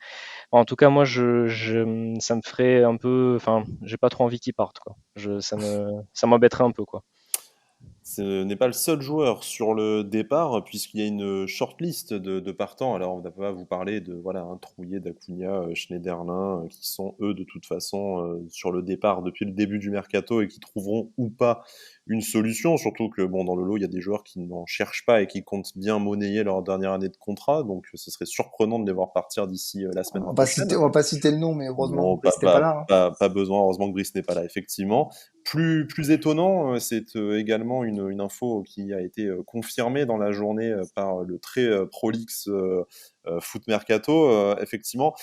[SPEAKER 3] En tout cas, moi, ça me ferait un peu, enfin, j'ai pas trop envie qu'il parte, quoi. Ça m'embêterait un peu, quoi.
[SPEAKER 1] Ce n'est pas le seul joueur sur le départ, puisqu'il y a une shortlist de partants. Alors, on ne va pas vous parler de voilà, un Trouillet, d'Acuna, Schneiderlin, qui sont eux de toute façon sur le départ depuis le début du mercato et qui trouveront ou pas une solution. Surtout que bon, dans le lot, il y a des joueurs qui n'en cherchent pas et qui comptent bien monnayer leur dernière année de contrat. Donc, ce serait surprenant de les voir partir d'ici la semaine prochaine.
[SPEAKER 2] On va pas citer le nom, mais heureusement que
[SPEAKER 1] Non,
[SPEAKER 2] Brice n'était pas là, hein.
[SPEAKER 1] pas besoin. Heureusement que Brice n'est pas là, effectivement. Plus étonnant, c'est également une info qui a été confirmée dans la journée par le très prolixe Foot Mercato. Effectivement,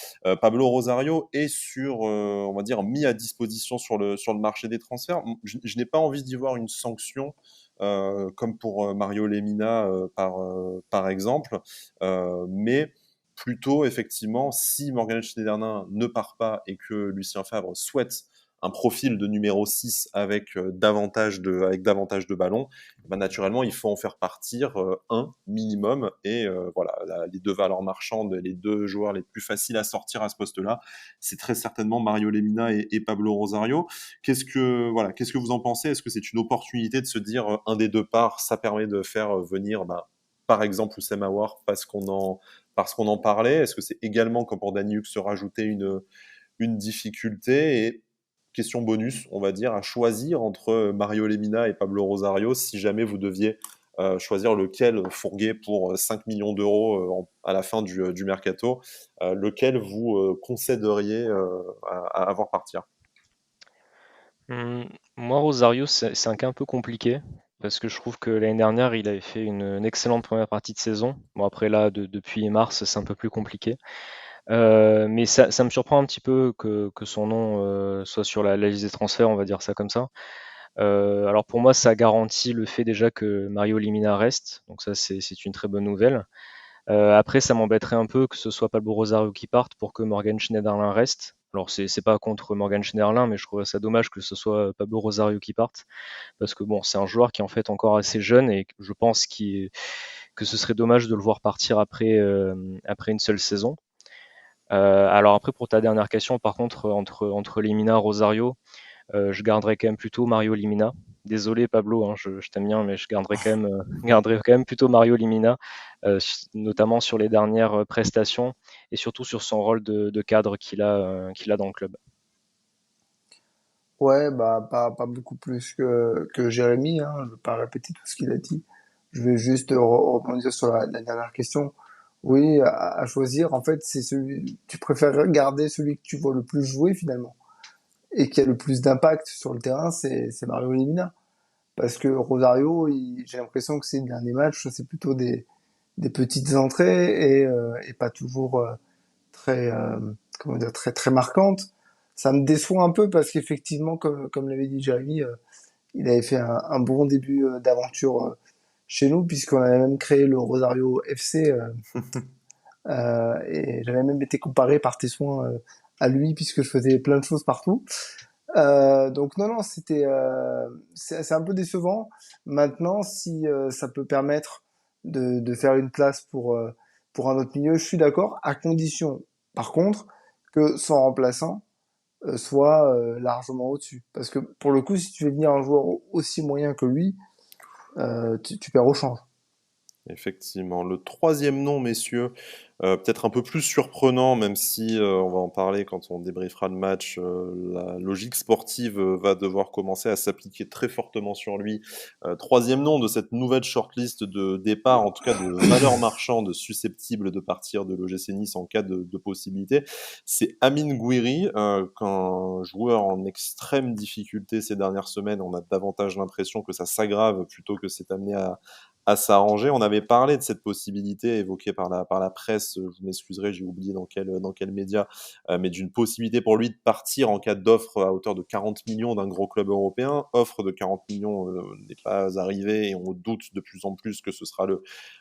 [SPEAKER 1] Pablo Rosario est on va dire, mis à disposition sur le marché des transferts. Je n'ai pas envie d'y voir une sanction. Comme pour Mario Lemina par exemple, mais plutôt effectivement si Morgan Schneiderlin ne part pas et que Lucien Favre souhaite un profil de numéro 6 avec davantage de ballons, ben, naturellement, il faut en faire partir un minimum. Et voilà, les deux valeurs marchandes, les deux joueurs les plus faciles à sortir à ce poste-là, c'est très certainement Mario Lemina et Pablo Rosario. Qu'est-ce que vous en pensez? Est-ce que c'est une opportunité de se dire un des deux parts, ça permet de faire venir, par exemple, Oussem Aouar parce qu'on en parlait? Est-ce que c'est également, comme pour Daniuk, se rajouter une difficulté? Et question bonus, on va dire, à choisir entre Mario Lemina et Pablo Rosario, si jamais vous deviez choisir lequel fourguer pour 5 millions d'euros à la fin du mercato, lequel vous concéderiez à avoir partir?
[SPEAKER 3] Moi, Rosario, c'est un cas un peu compliqué parce que je trouve que l'année dernière, il avait fait une excellente première partie de saison. Bon, après là, depuis mars, c'est un peu plus compliqué. Mais ça me surprend un petit peu que son nom soit sur la liste des transferts, on va dire ça comme ça. Alors pour moi, ça garantit le fait déjà que Mario Limina reste, donc ça c'est une très bonne nouvelle. Après, ça m'embêterait un peu que ce soit Pablo Rosario qui parte pour que Morgan Schneiderlin reste. Alors c'est pas contre Morgan Schneiderlin, mais je trouve ça dommage que ce soit Pablo Rosario qui parte, parce que bon, c'est un joueur qui est en fait encore assez jeune et je pense que ce serait dommage de le voir partir après une seule saison. Alors après, pour ta dernière question, par contre, entre Limina et Rosario, je garderais quand même plutôt Mario Limina. Désolé Pablo, hein, je t'aime bien, mais je garderais quand même, garderais quand même plutôt Mario Limina, notamment sur les dernières prestations et surtout sur son rôle de cadre qu'il a dans le club.
[SPEAKER 2] Ouais, bah pas beaucoup plus que Jérémy, hein. Je vais pas répéter tout ce qu'il a dit. Je vais juste rebondir sur la dernière question. Oui, à choisir, en fait, c'est celui, tu préfères garder celui que tu vois le plus jouer finalement et qui a le plus d'impact sur le terrain, c'est Mario Lemina. Parce que Rosario, j'ai l'impression que ces derniers matchs, c'est plutôt des petites entrées et pas toujours très, comment dire, très marquantes. Ça me déçoit un peu parce qu'effectivement, comme l'avait dit Jérémy, il avait fait un bon début d'aventure chez nous, puisqu'on avait même créé le Rosario FC, et j'avais même été comparé par tes soins à lui, puisque je faisais plein de choses partout. Donc non, non, c'est un peu décevant. Maintenant, si ça peut permettre de faire une place pour un autre milieu, je suis d'accord, à condition, par contre, que son remplaçant soit largement au-dessus. Parce que pour le coup, si tu fais venir un joueur aussi moyen que lui, tu perds au change.
[SPEAKER 1] Effectivement. Le troisième nom, messieurs, peut-être un peu plus surprenant, même si on va en parler quand on débriefera le match, la logique sportive va devoir commencer à s'appliquer très fortement sur lui. Troisième nom de cette nouvelle shortlist de départ, en tout cas de valeurs marchandes susceptibles de partir de l'OGC Nice en cas de possibilité, c'est Amine Gouiri, qu'un joueur en extrême difficulté ces dernières semaines. On a davantage l'impression que ça s'aggrave plutôt que c'est amené à s'arranger. On avait parlé de cette possibilité évoquée par la presse, vous m'excuserez, j'ai oublié dans quel média, mais d'une possibilité pour lui de partir en cas d'offre à hauteur de 40 millions d'un gros club européen. Offre de 40 millions n'est pas arrivée et on doute de plus en plus que ce sera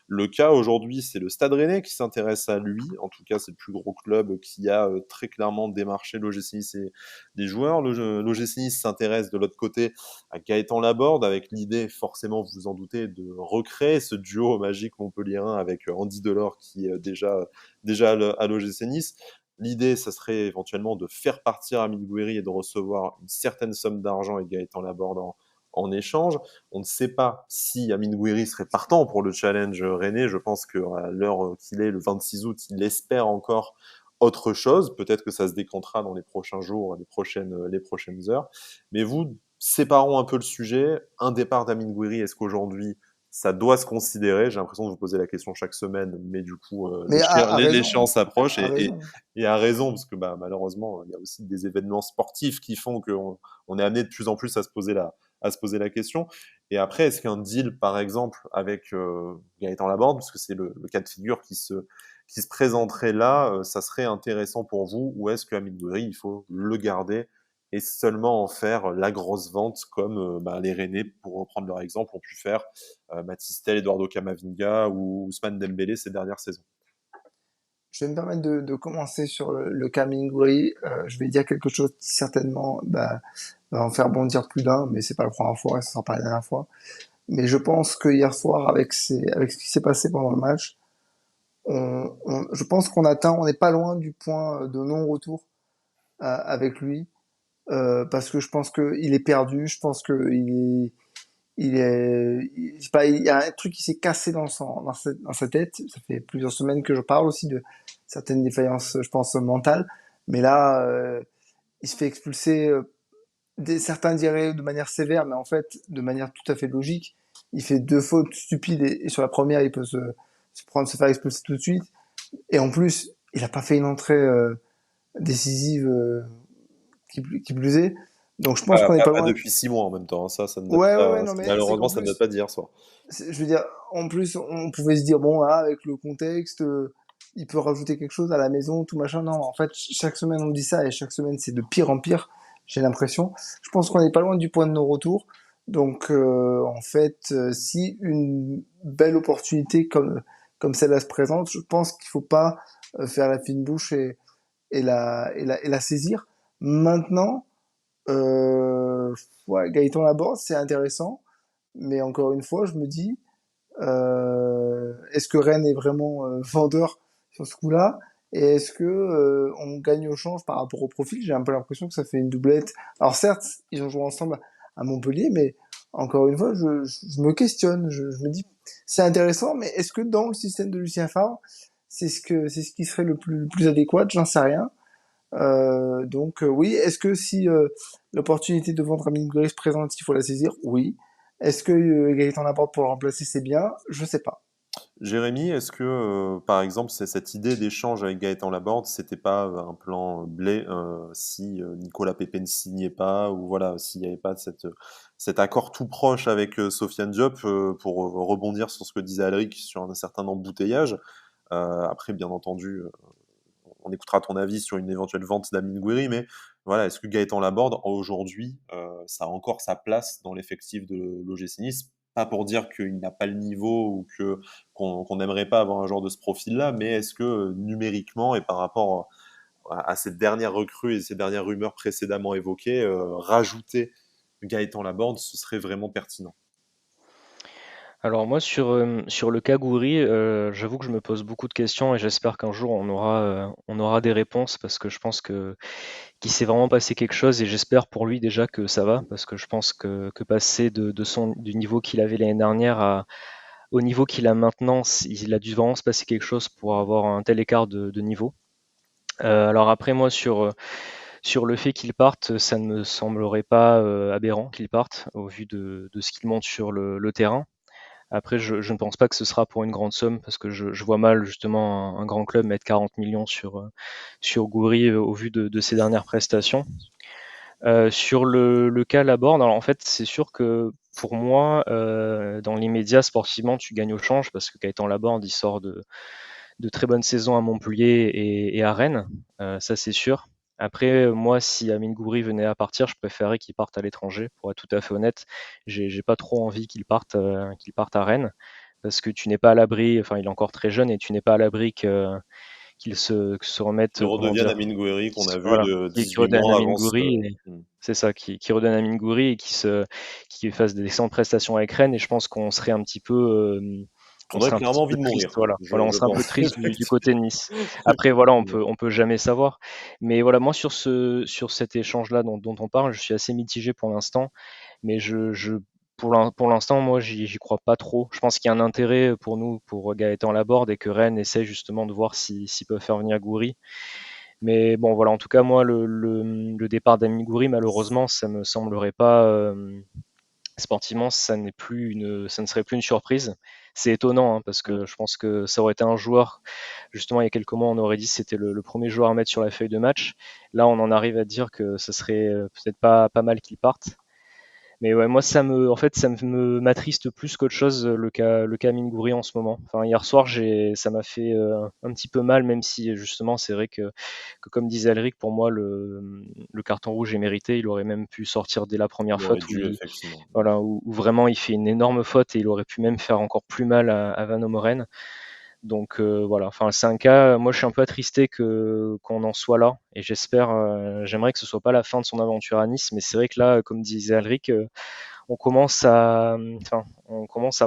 [SPEAKER 1] le cas. Aujourd'hui, c'est le Stade Rennais qui s'intéresse à lui. En tout cas, c'est le plus gros club qui a très clairement démarché l'OGC Nice et les joueurs. L'OGC Nice s'intéresse de l'autre côté à Gaëtan Laborde, avec l'idée, forcément, vous vous en doutez, de recréer ce duo magique montpelliérain avec Andy Delors qui est déjà à l'OGC Nice. L'idée, ça serait éventuellement de faire partir Amine Gouiri et de recevoir une certaine somme d'argent et Gaëtan Laborde en échange. On ne sait pas si Amine Gouiri serait partant pour le challenge rennais. Je pense qu'à l'heure qu'il est, le 26 août, il espère encore autre chose. Peut-être que ça se décantera dans les prochains jours, les prochaines heures. Mais vous, séparons un peu le sujet. Un départ d'Amine Gouiri, est-ce qu'aujourd'hui, ça doit se considérer? J'ai l'impression de vous poser la question chaque semaine, mais du coup,
[SPEAKER 2] Mais à raison,
[SPEAKER 1] l'échéance approche
[SPEAKER 2] à raison.
[SPEAKER 1] et à raison, parce que malheureusement, il y a aussi des événements sportifs qui font qu'on est amené de plus en plus à se poser la question. Et après, est-ce qu'un deal, par exemple, avec Gaëtan Laborde, parce que c'est le cas de figure qui se présenterait là, ça serait intéressant pour vous, ou est-ce qu'Amine Gouiri, il faut le garder et seulement en faire la grosse vente comme les Rennais, pour reprendre leur exemple, ont pu faire Mathys Tel, Eduardo Camavinga ou Ousmane Dembélé ces dernières saisons?
[SPEAKER 2] Je vais me permettre de commencer sur le cas Minguuri. Je vais dire quelque chose qui certainement va en faire bondir plus d'un, mais c'est pas la première fois, et ce sera pas la dernière fois. Mais je pense que hier soir, avec ce qui s'est passé pendant le match, je pense on n'est pas loin du point de non-retour avec lui, parce que je pense qu'il est perdu, je pense que je sais pas, il y a un truc qui s'est cassé dans sa tête. Ça fait plusieurs semaines que je parle aussi de certaines défaillances, je pense, mentales. Mais là, il se fait expulser. Certains diraient de manière sévère, mais en fait, de manière tout à fait logique. Il fait deux fautes stupides et sur la première, il peut se faire expulser tout de suite. Et en plus, il a pas fait une entrée décisive qui plus est. Donc je pense qu'on n'est pas
[SPEAKER 1] Pas
[SPEAKER 2] loin.
[SPEAKER 1] depuis 6 mois en même temps, hein. Ça ne date
[SPEAKER 2] Ouais,
[SPEAKER 1] pas,
[SPEAKER 2] non mais c'est
[SPEAKER 1] malheureusement,
[SPEAKER 2] qu'en
[SPEAKER 1] ça ne date
[SPEAKER 2] plus,
[SPEAKER 1] pas d'hier soir.
[SPEAKER 2] je veux dire, en plus, on pouvait se dire, bon, là, avec le contexte, il peut rajouter quelque chose à la maison, tout machin. Non, en fait, chaque semaine, on dit ça, et chaque semaine, c'est de pire en pire, j'ai l'impression. Je pense qu'on n'est pas loin du point de nos-retours. Donc, en fait, si une belle opportunité comme celle-là se présente, je pense qu'il faut pas faire la fine bouche et la saisir. Maintenant, ouais, Gaëtan Laborde, c'est intéressant, mais encore une fois, je me dis, est-ce que Rennes est vraiment vendeur sur ce coup-là? Et est-ce que on gagne au change par rapport au profil? J'ai un peu l'impression que ça fait une doublette. Alors certes, ils ont joué ensemble à Montpellier, mais encore une fois, je me questionne. Je me dis, c'est intéressant, mais est-ce que dans le système de Lucien Favre, c'est ce qui serait le plus adéquat? J'en sais rien. Donc oui, est-ce que si l'opportunité de vendre Amine Gouiri se présente, il faut la saisir? Oui. Est-ce que Gaëtan Laborde pour le remplacer, c'est bien? Je sais pas.
[SPEAKER 1] Jérémy, est-ce que, par exemple, cette idée d'échange avec Gaëtan Laborde, c'était pas un plan blé si Nicolas Pepe ne signait pas, ou voilà, s'il n'y avait pas cet accord tout proche avec Sofiane Diop, pour rebondir sur ce que disait Alric sur un certain embouteillage. Après, bien entendu, on écoutera ton avis sur une éventuelle vente d'Amine Gouiri, mais voilà, est-ce que Gaëtan Laborde, aujourd'hui, ça a encore sa place dans l'effectif de l'OGC Nice? Pas pour dire qu'il n'a pas le niveau ou qu'on n'aimerait pas avoir un genre de ce profil-là, mais est-ce que numériquement et par rapport à cette dernière recrue et ces dernières rumeurs précédemment évoquées, rajouter Gaëtan Laborde, ce serait vraiment pertinent?
[SPEAKER 3] Alors moi sur le cas Gouiri, j'avoue que je me pose beaucoup de questions et j'espère qu'un jour on aura des réponses parce que je pense que qu'il s'est vraiment passé quelque chose et j'espère pour lui déjà que ça va parce que je pense que passer du niveau qu'il avait l'année dernière au niveau qu'il a maintenant, il a dû vraiment se passer quelque chose pour avoir un tel écart de niveau. Alors après moi sur le fait qu'il parte, ça ne me semblerait pas aberrant qu'il parte au vu de ce qu'il montre sur le terrain. Après, je ne pense pas que ce sera pour une grande somme parce que je vois mal justement un grand club mettre 40 millions sur Gouiri au vu de ses dernières prestations. Sur le cas Laborde, alors en fait, c'est sûr que pour moi, dans l'immédiat, sportivement, tu gagnes au change parce que Gaëtan Laborde, il sort de très bonnes saisons à Montpellier et à Rennes, ça c'est sûr. Après, moi, si Amine Gouiri venait à partir, je préférerais qu'il parte à l'étranger. Pour être tout à fait honnête, j'ai pas trop envie qu'il parte à Rennes parce que tu n'es pas à l'abri. Enfin, il est encore très jeune et tu n'es pas à l'abri que se remette,
[SPEAKER 1] Il
[SPEAKER 3] comment
[SPEAKER 1] redevient
[SPEAKER 3] dire,
[SPEAKER 1] Amine Gouiri qu'on a vu
[SPEAKER 3] voilà,
[SPEAKER 1] de
[SPEAKER 3] qui
[SPEAKER 1] 18
[SPEAKER 3] redonne
[SPEAKER 1] mois
[SPEAKER 3] Amine
[SPEAKER 1] avant ce.
[SPEAKER 3] Gouiri.
[SPEAKER 1] Hmm.
[SPEAKER 3] C'est ça, qui redonne Amine Gouiri et qui fasse des excellentes prestations avec Rennes. Et je pense qu'on serait un petit peu,
[SPEAKER 1] On
[SPEAKER 3] on
[SPEAKER 1] aurait
[SPEAKER 3] serait un
[SPEAKER 1] clairement
[SPEAKER 3] petit
[SPEAKER 1] envie
[SPEAKER 3] peu
[SPEAKER 1] de
[SPEAKER 3] triste,
[SPEAKER 1] mourir,
[SPEAKER 3] voilà. Voilà, on
[SPEAKER 1] je
[SPEAKER 3] serait un peu
[SPEAKER 1] pense.
[SPEAKER 3] triste du côté de Nice. Après, voilà,
[SPEAKER 1] Effectivement.
[SPEAKER 3] on peut jamais savoir. Mais voilà, moi sur cet échange-là dont on parle, je suis assez mitigé pour l'instant. Mais pour l'instant, moi, j'y crois pas trop. Je pense qu'il y a un intérêt pour nous, pour Gaëtan Laborde, et que Rennes essaie justement de voir s'il peut faire venir Gouiri. Mais bon, voilà, en tout cas, moi, le départ d'Amine Gouiri, malheureusement, ça me semblerait pas. Sportivement, ça ne serait plus une surprise. C'est étonnant hein, parce
[SPEAKER 1] Mm.
[SPEAKER 3] que je pense que ça aurait été un joueur, justement, il y a quelques mois, on aurait dit que c'était le premier joueur à mettre sur la feuille de match. Là, on en arrive à dire que ce serait peut-être pas mal qu'il parte. Mais ouais, moi, en fait, ça m'attriste plus qu'autre chose le cas Mingouri en ce moment. Enfin, hier soir, ça m'a fait un petit peu mal, même si justement, c'est vrai que comme disait Alric, pour moi, le carton rouge est mérité. Il aurait même pu sortir dès la première
[SPEAKER 1] Il aurait
[SPEAKER 3] faute
[SPEAKER 1] dû, effectivement.
[SPEAKER 3] voilà, où vraiment il fait une énorme faute et il aurait pu même faire encore plus mal à Van Omeren. Donc voilà, enfin c'est un cas, moi je suis un peu attristé qu'on en soit là et j'aimerais que ce soit pas la fin de son aventure à Nice, mais c'est vrai que là, comme disait Alric, on commence à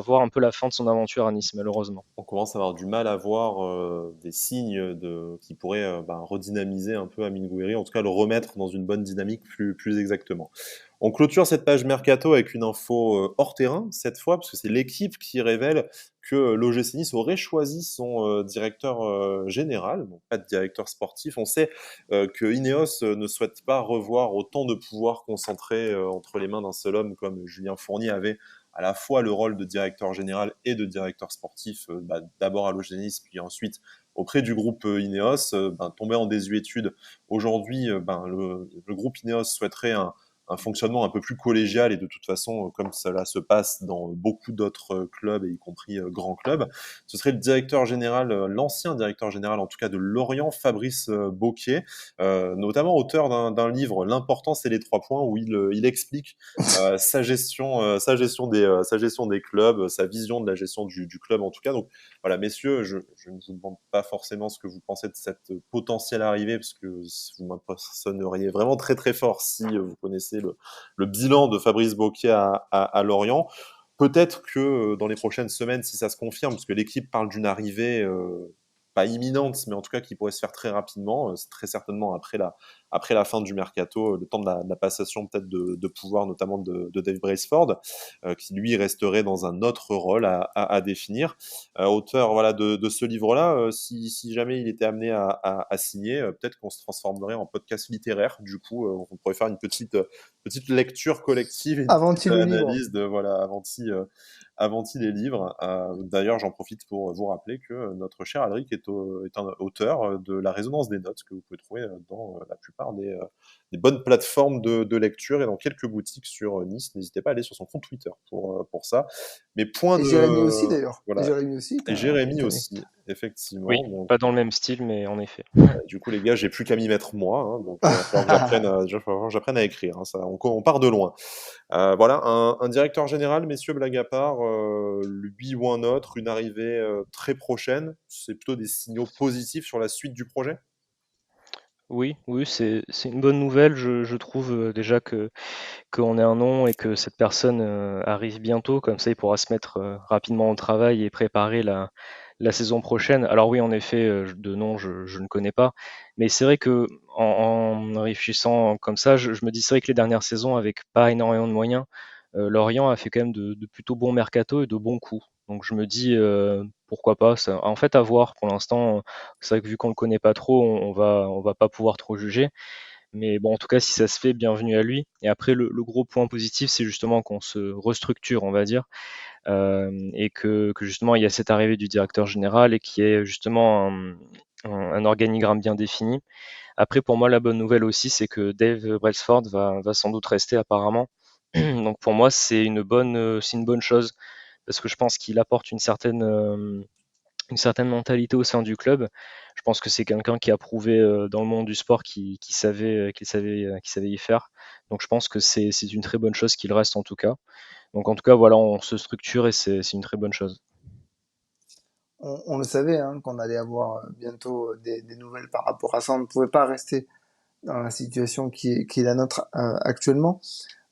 [SPEAKER 3] voir un peu la fin de son aventure à Nice malheureusement.
[SPEAKER 1] On commence à avoir du mal à voir des signes qui pourraient redynamiser un peu Amine Gouiri, en tout cas le remettre dans une bonne dynamique plus exactement. On clôture cette page Mercato avec une info hors terrain, cette fois, parce que c'est l'équipe qui révèle que l'OGC Nice aurait choisi son directeur général, donc pas de directeur sportif. On sait que Ineos ne souhaite pas revoir autant de pouvoir concentré entre les mains d'un seul homme comme Julien Fournier avait à la fois le rôle de directeur général et de directeur sportif, d'abord à l'OGC Nice, puis ensuite auprès du groupe Ineos, tombé en désuétude. Aujourd'hui, le groupe Ineos souhaiterait un fonctionnement un peu plus collégial et de toute façon, comme cela se passe dans beaucoup d'autres clubs, et y compris grands clubs, ce serait le directeur général, l'ancien directeur général en tout cas de Lorient, Fabrice Bocquier, notamment auteur d'un livre, L'important c'est les 3 points, où il explique sa gestion des clubs, sa vision de la gestion du club en tout cas. Donc voilà, messieurs, je ne vous demande pas forcément ce que vous pensez de cette potentielle arrivée, parce que vous m'impressionneriez vraiment très très fort si vous connaissez le bilan de Fabrice Bocquier à Lorient. Peut-être que dans les prochaines semaines, si ça se confirme, parce que l'équipe parle d'une arrivée pas imminente, mais en tout cas qui pourrait se faire très rapidement, très certainement après la fin du mercato, le temps de la passation peut-être de pouvoir, notamment de Dave Braceford, qui lui resterait dans un autre rôle à définir. Auteur voilà, de ce livre-là, si jamais il était amené à signer, peut-être qu'on se transformerait en podcast littéraire. Du coup, on pourrait faire une petite lecture collective et une petite
[SPEAKER 2] Avant-il le livre.
[SPEAKER 1] analyse de voilà, Avanti les livres. D'ailleurs, j'en profite pour vous rappeler que notre cher Alric est un auteur de La Résonance des Notes, que vous pouvez trouver dans la plupart des bonnes plateformes de lecture et dans quelques boutiques sur Nice. N'hésitez pas à aller sur son compte Twitter pour ça. Mais point
[SPEAKER 2] Et Jérémy
[SPEAKER 1] de...
[SPEAKER 2] aussi d'ailleurs. Et
[SPEAKER 1] Voilà.
[SPEAKER 2] Jérémy aussi
[SPEAKER 1] Et
[SPEAKER 2] est
[SPEAKER 1] Jérémy
[SPEAKER 2] étonné.
[SPEAKER 1] aussi,
[SPEAKER 3] Oui,
[SPEAKER 1] effectivement. Donc,
[SPEAKER 3] pas dans le même style, mais en effet.
[SPEAKER 1] du coup, les gars, j'ai plus qu'à m'y mettre moi. Hein, donc, il va falloir que j'apprenne à écrire. Hein, ça, on part de loin. Voilà, un directeur général, messieurs, blague à part, lui ou un autre, une arrivée très prochaine. C'est plutôt des signaux positifs sur la suite du projet.
[SPEAKER 3] Oui, oui, c'est une bonne nouvelle. Je trouve déjà que qu'on ait un nom et que cette personne arrive bientôt, comme ça il pourra se mettre rapidement au travail et préparer la saison prochaine. Alors oui, en effet, de nom, je ne connais pas, mais c'est vrai que en réfléchissant comme ça, je me dis c'est vrai que les dernières saisons, avec pas énormément de moyens, Lorient a fait quand même de plutôt bons mercato et de bons coups. Donc je me dis pourquoi pas. Ça, en fait, à voir. Pour l'instant, c'est vrai que vu qu'on le connaît pas trop, on va pas pouvoir trop juger. Mais bon, en tout cas, si ça se fait, bienvenue à lui. Et après, le gros point positif, c'est justement qu'on se restructure, on va dire, et que justement, il y a cette arrivée du directeur général et qui est justement un organigramme bien défini. Après, pour moi, la bonne nouvelle aussi, c'est que Dave Brailsford va sans doute rester apparemment. Donc pour moi, c'est une bonne chose parce que je pense qu'il apporte une certaine mentalité au sein du club. Je pense que c'est quelqu'un qui a prouvé dans le monde du sport qu'il savait y faire. Donc je pense que c'est une très bonne chose qu'il reste en tout cas. Donc en tout cas, voilà, on se structure et c'est une très bonne chose.
[SPEAKER 2] On le savait hein, qu'on allait avoir bientôt des nouvelles par rapport à ça. On ne pouvait pas rester dans la situation qui est la nôtre actuellement.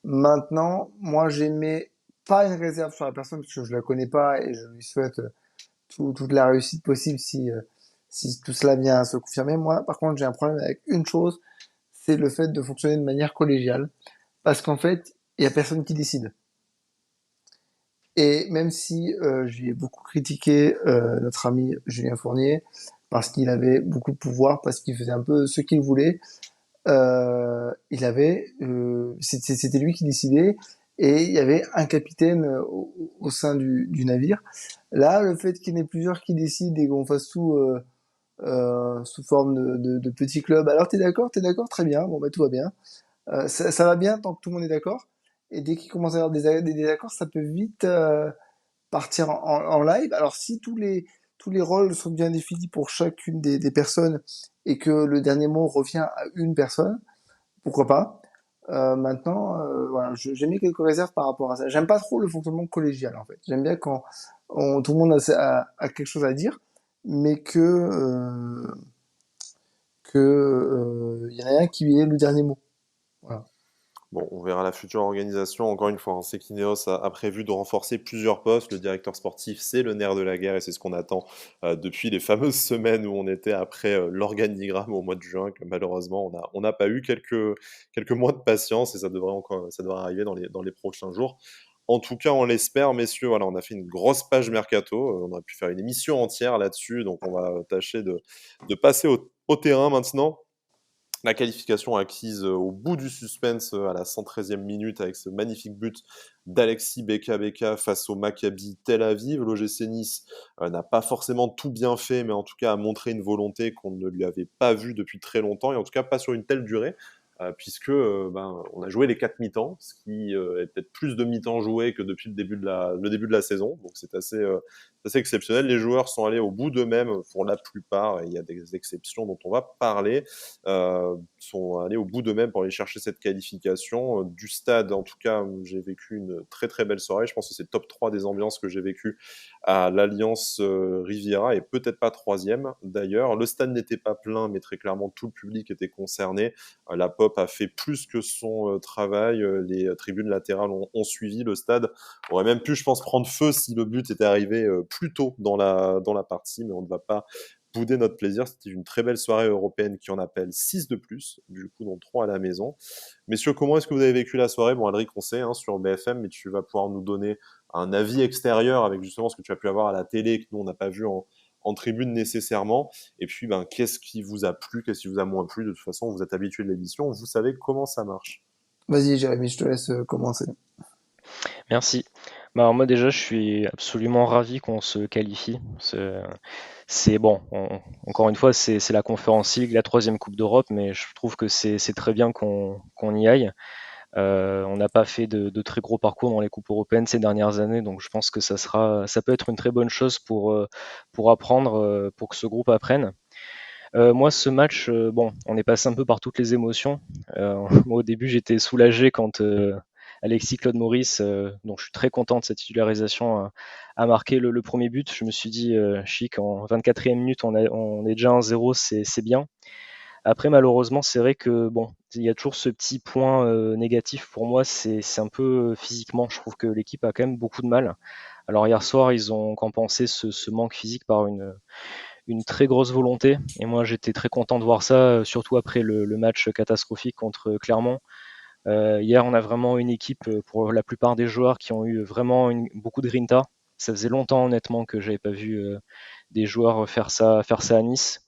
[SPEAKER 2] Maintenant, moi, j'aimais pas une réserve sur la personne parce que je la connais pas et je lui souhaite toute la réussite possible si tout cela vient à se confirmer. Moi, par contre, j'ai un problème avec une chose, c'est le fait de fonctionner de manière collégiale parce qu'en fait, il y a personne qui décide. Et même si j'ai beaucoup critiqué notre ami Julien Fournier parce qu'il avait beaucoup de pouvoir, parce qu'il faisait un peu ce qu'il voulait, c'était lui qui décidait et il y avait un capitaine au sein du navire. Là, le fait qu'il y en ait plusieurs qui décident et qu'on fasse tout sous forme de petits clubs. Alors t'es d'accord, très bien. Bon bah tout va bien. Ça va bien tant que tout le monde est d'accord. Et dès qu'il commence à y avoir des désaccords, ça peut vite partir en live. Alors si tous les rôles sont bien définis pour chacune des personnes et que le dernier mot revient à une personne, pourquoi pas. Maintenant, voilà, j'ai mis quelques réserves par rapport à ça. J'aime pas trop le fonctionnement collégial en fait. J'aime bien quand tout le monde a quelque chose à dire, mais y en a un qui ait le dernier mot. Voilà.
[SPEAKER 1] Bon, on verra la future organisation. Encore une fois, hein, c'est qu'Ineos a prévu de renforcer plusieurs postes. Le directeur sportif, c'est le nerf de la guerre et c'est ce qu'on attend depuis les fameuses semaines où on était après l'organigramme au mois de juin, que malheureusement, on n'a pas eu quelques mois de patience et ça devrait arriver dans les prochains jours. En tout cas, on l'espère, messieurs. Voilà, on a fait une grosse page mercato. On aurait pu faire une émission entière là-dessus. Donc, on va tâcher de passer au terrain maintenant. La qualification acquise au bout du suspense à la 113e minute avec ce magnifique but d'Alexis Beka face au Maccabi Tel Aviv. L'OGC Nice n'a pas forcément tout bien fait, mais en tout cas a montré une volonté qu'on ne lui avait pas vue depuis très longtemps, et en tout cas pas sur une telle durée, puisque on a joué les 4 mi-temps, ce qui est peut-être plus de mi-temps joués que depuis le début de la saison. Donc c'est assez exceptionnel. Les joueurs sont allés au bout d'eux-mêmes pour la plupart, et il y a des exceptions dont on va parler, sont allés au bout d'eux-mêmes pour aller chercher cette qualification. Du stade, en tout cas, j'ai vécu une très très belle soirée. Je pense que c'est top 3 des ambiances que j'ai vécues à l'Alliance Riviera, et peut-être pas troisième d'ailleurs. Le stade n'était pas plein, mais très clairement tout le public était concerné. La Pop a fait plus que son travail. Les tribunes latérales ont suivi. Le stade aurait même pu, je pense, prendre feu si le but était arrivé plus tôt dans la partie, mais on ne va pas bouder notre plaisir. C'était une très belle soirée européenne qui en appelle 6 de plus, du coup, dont 3 à la maison. Messieurs, comment est-ce que vous avez vécu la soirée? Bon, Alric, on sait, hein, sur BFM, mais tu vas pouvoir nous donner un avis extérieur avec justement ce que tu as pu avoir à la télé, que nous, on n'a pas vu en tribune nécessairement. Et puis, qu'est-ce qui vous a plu, qu'est-ce qui vous a moins plu? De toute façon, vous êtes habitué de l'émission, vous savez comment ça marche.
[SPEAKER 2] Vas-y, Jérémy, je te laisse commencer.
[SPEAKER 3] Merci. Bah, alors moi déjà, je suis absolument ravi qu'on se qualifie. C'est bon, encore une fois, c'est la Conference League, la troisième Coupe d'Europe, mais je trouve que c'est très bien qu'on y aille. On n'a pas fait de très gros parcours dans les coupes européennes ces dernières années, donc je pense que ça peut être une très bonne chose pour apprendre, pour que ce groupe apprenne. Moi, ce match, bon, on est passé un peu par toutes les émotions. Moi, au début, j'étais soulagé quand Alexis Claude Maurice, dont je suis très content de sa titularisation, a marqué le premier but. Je me suis dit, chic, en 24e minute, on est déjà 1-0, c'est bien. Après, malheureusement, c'est vrai que bon, il y a toujours ce petit point négatif pour moi, c'est un peu physiquement. Je trouve que l'équipe a quand même beaucoup de mal. Alors hier soir, ils ont compensé ce manque physique par une très grosse volonté. Et moi, j'étais très content de voir ça, surtout après le match catastrophique contre Clermont. Hier, on a vraiment une équipe, pour la plupart des joueurs, qui ont eu vraiment beaucoup de grinta. Ça faisait longtemps, honnêtement, que j'avais pas vu des joueurs faire ça à Nice.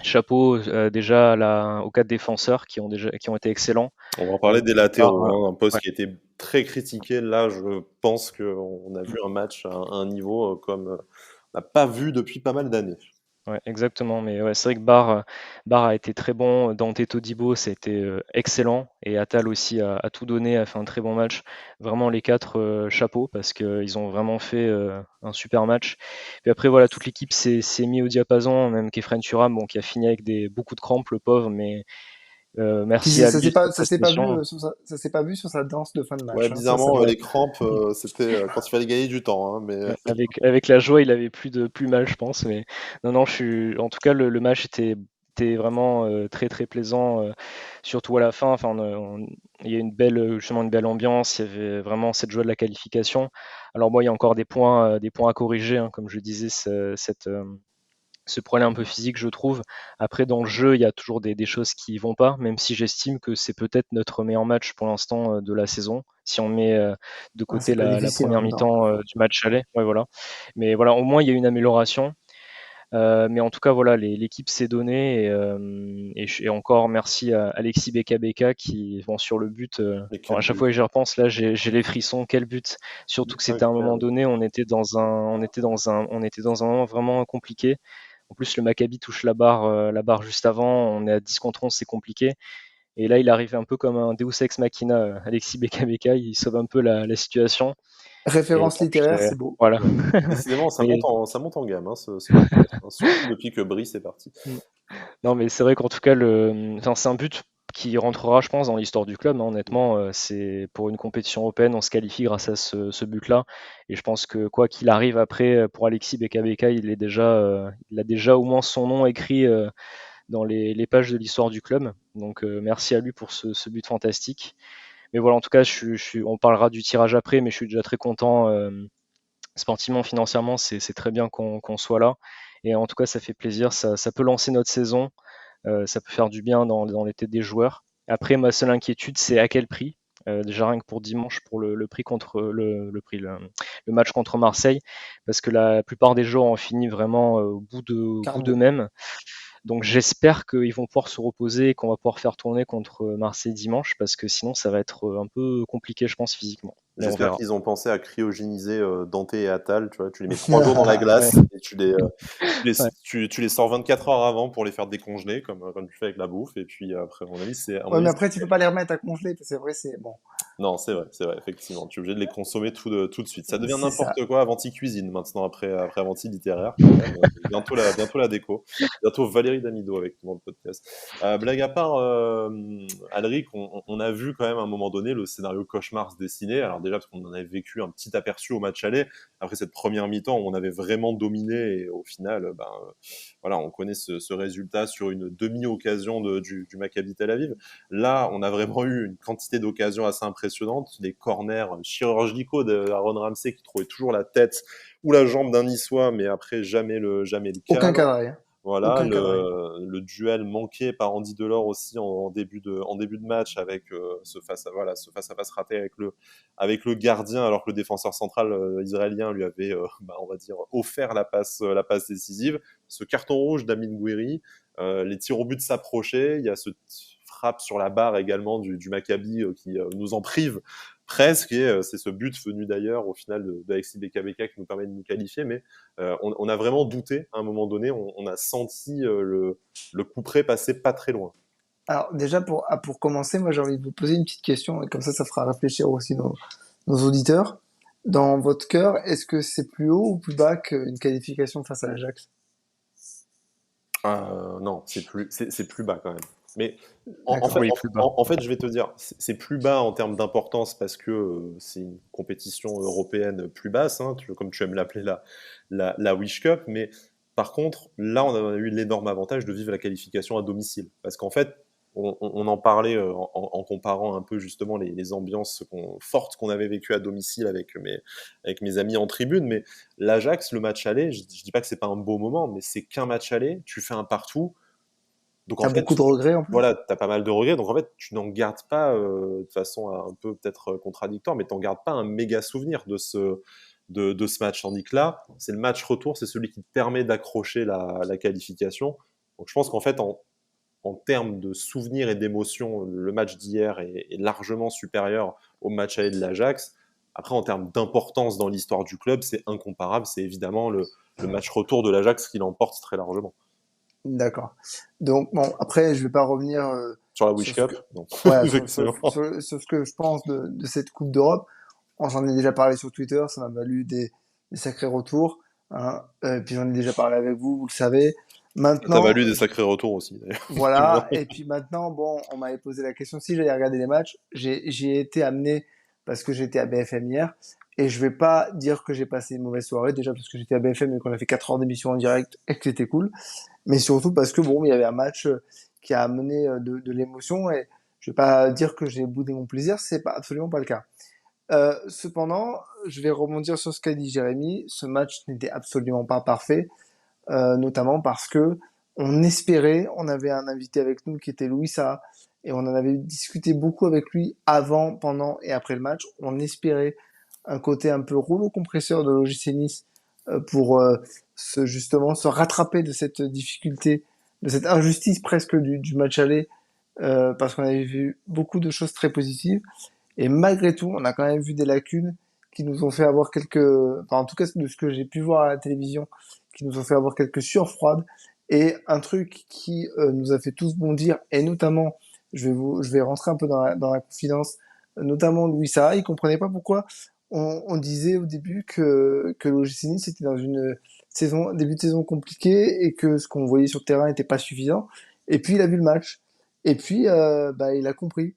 [SPEAKER 3] Chapeau déjà aux 4 défenseurs qui ont été excellents.
[SPEAKER 1] On va en parler des latéraux, hein, un poste
[SPEAKER 3] Ouais.
[SPEAKER 1] qui était très critiqué. Là, je pense qu'on a vu un match à un niveau comme on n'a pas vu depuis pas mal d'années.
[SPEAKER 3] Ouais, exactement. Mais ouais, c'est vrai que Barr a été très bon. Dante Todibo, ça a été excellent. Et Attal aussi a tout donné, a fait un très bon match. Vraiment, les quatre, chapeaux, parce qu'ils ont vraiment fait un super match. Puis après, voilà, toute l'équipe s'est mis au diapason, même Kefren Turam, bon, qui a fini avec beaucoup de crampes, le pauvre, mais merci à
[SPEAKER 2] Ça
[SPEAKER 3] lui
[SPEAKER 2] s'est
[SPEAKER 3] de sa
[SPEAKER 2] pas,
[SPEAKER 3] prestation.
[SPEAKER 2] ça s'est pas vu sur sa danse de fin de
[SPEAKER 1] Ouais,
[SPEAKER 2] match, hein. Ça
[SPEAKER 1] bizarrement,
[SPEAKER 2] m'a.
[SPEAKER 1] les crampes, c'était quand il fallait gagner du temps, hein, mais
[SPEAKER 3] Ouais, avec la joie, il avait plus mal, je pense. Mais non, non, en tout cas, le match était vraiment très très plaisant, surtout à la fin. Enfin, il y a justement une belle ambiance. Il y avait vraiment cette joie de la qualification. Alors moi, il y a encore des points à corriger, hein, comme je disais, ce problème un peu physique, je trouve. Après, dans le jeu, il y a toujours des choses qui vont pas, même si j'estime que c'est peut-être notre meilleur match pour l'instant de la saison, si on met de
[SPEAKER 2] Ah,
[SPEAKER 3] côté
[SPEAKER 2] c'est pas
[SPEAKER 3] la
[SPEAKER 2] difficile en
[SPEAKER 3] première
[SPEAKER 2] même temps.
[SPEAKER 3] mi-temps du match aller. Ouais, voilà. Mais voilà, au moins, il y a une amélioration. Mais en tout cas, voilà, l'équipe s'est donnée. Et encore merci à Alexis Beka qui, bon, sur le but,
[SPEAKER 1] mais
[SPEAKER 3] à
[SPEAKER 1] quel
[SPEAKER 3] chaque
[SPEAKER 1] but.
[SPEAKER 3] fois que j'y repense, là, j'ai les frissons. Quel but! Surtout que c'était à un moment
[SPEAKER 1] Incroyable.
[SPEAKER 3] donné, on était dans un moment vraiment compliqué. En plus, le Maccabi touche la barre juste avant. On est à 10 contre 11, c'est compliqué. Et là, il arrive un peu comme un Deus Ex Machina, Alexis Beka, il sauve un peu la situation. Et
[SPEAKER 2] Référence
[SPEAKER 3] bon,
[SPEAKER 2] littéraire, c'est beau.
[SPEAKER 3] voilà.
[SPEAKER 1] Décidément,
[SPEAKER 3] Mais,
[SPEAKER 1] ça monte en gamme, hein, ce podcast, hein, surtout depuis que Brice est parti.
[SPEAKER 3] non, mais c'est vrai qu'en tout cas, enfin, c'est un but qui rentrera, je pense, dans l'histoire du club, hein, honnêtement. C'est pour une compétition européenne, on se qualifie grâce à ce but-là. Et je pense que quoi qu'il arrive après, pour Alexis Beka, il a déjà au moins son nom écrit dans les pages de l'histoire du club. Donc merci à lui pour ce but fantastique. Mais voilà, en tout cas, on parlera du tirage après, mais je suis déjà très content. Sportivement, financièrement, c'est très bien qu'on soit là. Et en tout cas, ça fait plaisir. Ça peut lancer notre saison. Ça peut faire du bien dans les têtes des joueurs. Après, ma seule inquiétude, c'est à quel prix. Déjà rien que pour dimanche, pour le prix contre le match contre Marseille, parce que la plupart des joueurs ont fini vraiment au bout
[SPEAKER 2] Carbo.
[SPEAKER 3] d'eux-mêmes. Donc j'espère qu'ils vont pouvoir se reposer et qu'on va pouvoir faire tourner contre Marseille dimanche, parce que sinon ça va être un peu compliqué, je pense, physiquement. Mais on
[SPEAKER 1] J'espère
[SPEAKER 3] verra.
[SPEAKER 1] qu'ils ont pensé à cryogéniser Dante et Attal, tu vois, tu les mets 3 jours dans la
[SPEAKER 3] Ouais,
[SPEAKER 1] glace et
[SPEAKER 3] ouais.
[SPEAKER 1] tu les sors 24 heures avant pour les faire décongeler, comme tu fais avec la bouffe, et puis après, à mon
[SPEAKER 2] Ouais, mais
[SPEAKER 1] avis,
[SPEAKER 2] après, tu peux pas les remettre à congeler, parce que c'est vrai, c'est bon.
[SPEAKER 1] non, c'est vrai, effectivement. Tu es obligé de les consommer tout de suite. Ça devient
[SPEAKER 2] C'est ça.
[SPEAKER 1] n'importe quoi Avanti Cuisine maintenant, après Avanti Littéraire, quand même. Bientôt la déco. Bientôt Valérie Damido avec nous dans le podcast. Blague à part, Alric, on a vu quand même à un moment donné le scénario cauchemar se dessiner. Alors déjà, parce qu'on en avait vécu un petit aperçu au match aller, après cette première mi-temps où on avait vraiment dominé, et au final, voilà, on connaît ce résultat sur une demi-occasion du Maccabi Tel Aviv. Là, on a vraiment eu une quantité d'occasions assez impressionnantes, des corners chirurgicaux d'Aaron Ramsey qui trouvait toujours la tête ou la jambe d'un Niçois, mais après jamais le
[SPEAKER 2] Aucun
[SPEAKER 1] cadre.
[SPEAKER 2] cadre, hein.
[SPEAKER 1] Voilà,
[SPEAKER 2] Aucun cadre.
[SPEAKER 1] le duel manqué par Andy Delors aussi en début de match avec ce face à face raté avec le gardien, alors que le défenseur central israélien lui avait, on va dire, offert la passe décisive. Ce carton rouge d'Amin Gouiri, les tirs au but s'approchaient, il y a ce frappe sur la barre également du Maccabi qui nous en prive presque, et c'est ce but venu d'ailleurs au final d'Alexis BKBK qui nous permet de nous qualifier, mais on a vraiment douté à un moment donné, on a senti le coup près passer pas très loin.
[SPEAKER 2] Alors, déjà, pour commencer, moi, j'ai envie de vous poser une petite question, et comme ça fera réfléchir aussi nos auditeurs. Dans votre cœur, est-ce que c'est plus haut ou plus bas qu'une qualification face à l'Ajax?
[SPEAKER 1] Non, c'est plus bas quand même. Mais
[SPEAKER 2] D'accord.
[SPEAKER 3] Oui, plus bas.
[SPEAKER 1] en fait, je vais te dire, c'est plus bas en termes d'importance parce que c'est une compétition européenne plus basse, hein, comme tu aimes l'appeler la Wish Cup. Mais par contre, là, on a eu l'énorme avantage de vivre la qualification à domicile. Parce qu'en fait, on en parlait en comparant un peu justement les ambiances fortes qu'on avait vécues à domicile avec mes amis en tribune. Mais l'Ajax, le match aller, je dis pas que c'est pas un beau moment, mais c'est qu'un match aller, tu fais un partout. Donc en
[SPEAKER 2] T'as
[SPEAKER 1] fait,
[SPEAKER 2] beaucoup de regrets en plus?
[SPEAKER 1] voilà, tu as pas mal de regrets. Donc en fait, tu n'en gardes pas, de façon un peu peut-être contradictoire, mais tu n'en gardes pas un méga souvenir de ce match. Tandis que là, c'est le match retour, c'est celui qui te permet d'accrocher la qualification. Donc je pense qu'en fait, en termes de souvenirs et d'émotions, le match d'hier est largement supérieur au match aller de l'Ajax. Après, en termes d'importance dans l'histoire du club, c'est incomparable. C'est évidemment le match retour de l'Ajax qui l'emporte très largement.
[SPEAKER 2] D'accord. Donc, bon, après, je vais pas revenir
[SPEAKER 1] Sur la Wish
[SPEAKER 2] sur ce
[SPEAKER 1] Cup,
[SPEAKER 2] que,
[SPEAKER 1] non,
[SPEAKER 2] voilà,
[SPEAKER 1] effectivement.
[SPEAKER 2] sur ce que je pense de cette Coupe d'Europe. On s'en est déjà parlé sur Twitter, ça m'a valu des sacrés retours, hein. Puis j'en ai déjà parlé avec vous, vous le savez.
[SPEAKER 1] Ça t'a
[SPEAKER 2] Maintenant,
[SPEAKER 1] valu des sacrés retours aussi, d'ailleurs, effectivement.
[SPEAKER 2] voilà. Et puis maintenant, bon, on m'avait posé la question si j'allais regarder les matchs. J'y ai été amené parce que j'étais à BFM hier. Et je vais pas dire que j'ai passé une mauvaise soirée, déjà parce que j'étais à BFM et qu'on a fait 4 heures d'émission en direct et que c'était cool. Mais surtout parce que bon, il y avait un match qui a amené de l'émotion, et je vais pas dire que j'ai boudé mon plaisir, c'est pas absolument pas le cas. Cependant, je vais rebondir sur ce qu'a dit Jérémy. Ce match n'était absolument pas parfait, notamment parce que on avait un invité avec nous qui était Louis Sa, et on en avait discuté beaucoup avec lui avant, pendant et après le match. On espérait un côté un peu rouleau compresseur de l'OGC Nice pour justement se rattraper de cette difficulté, de cette injustice presque du match aller, parce qu'on avait vu beaucoup de choses très positives. Et malgré tout, on a quand même vu des lacunes qui nous ont fait avoir enfin en tout cas de ce que j'ai pu voir à la télévision, qui nous ont fait avoir quelques sueurs froides. Et un truc qui nous a fait tous bondir, et notamment, je vais rentrer un peu dans la confidence, notamment Louis Sarra, il comprenait pas pourquoi on disait au début que l'OGC Nice était dans une début de saison compliqué et que ce qu'on voyait sur le terrain n'était pas suffisant. Et puis il a vu le match. Et puis, il a compris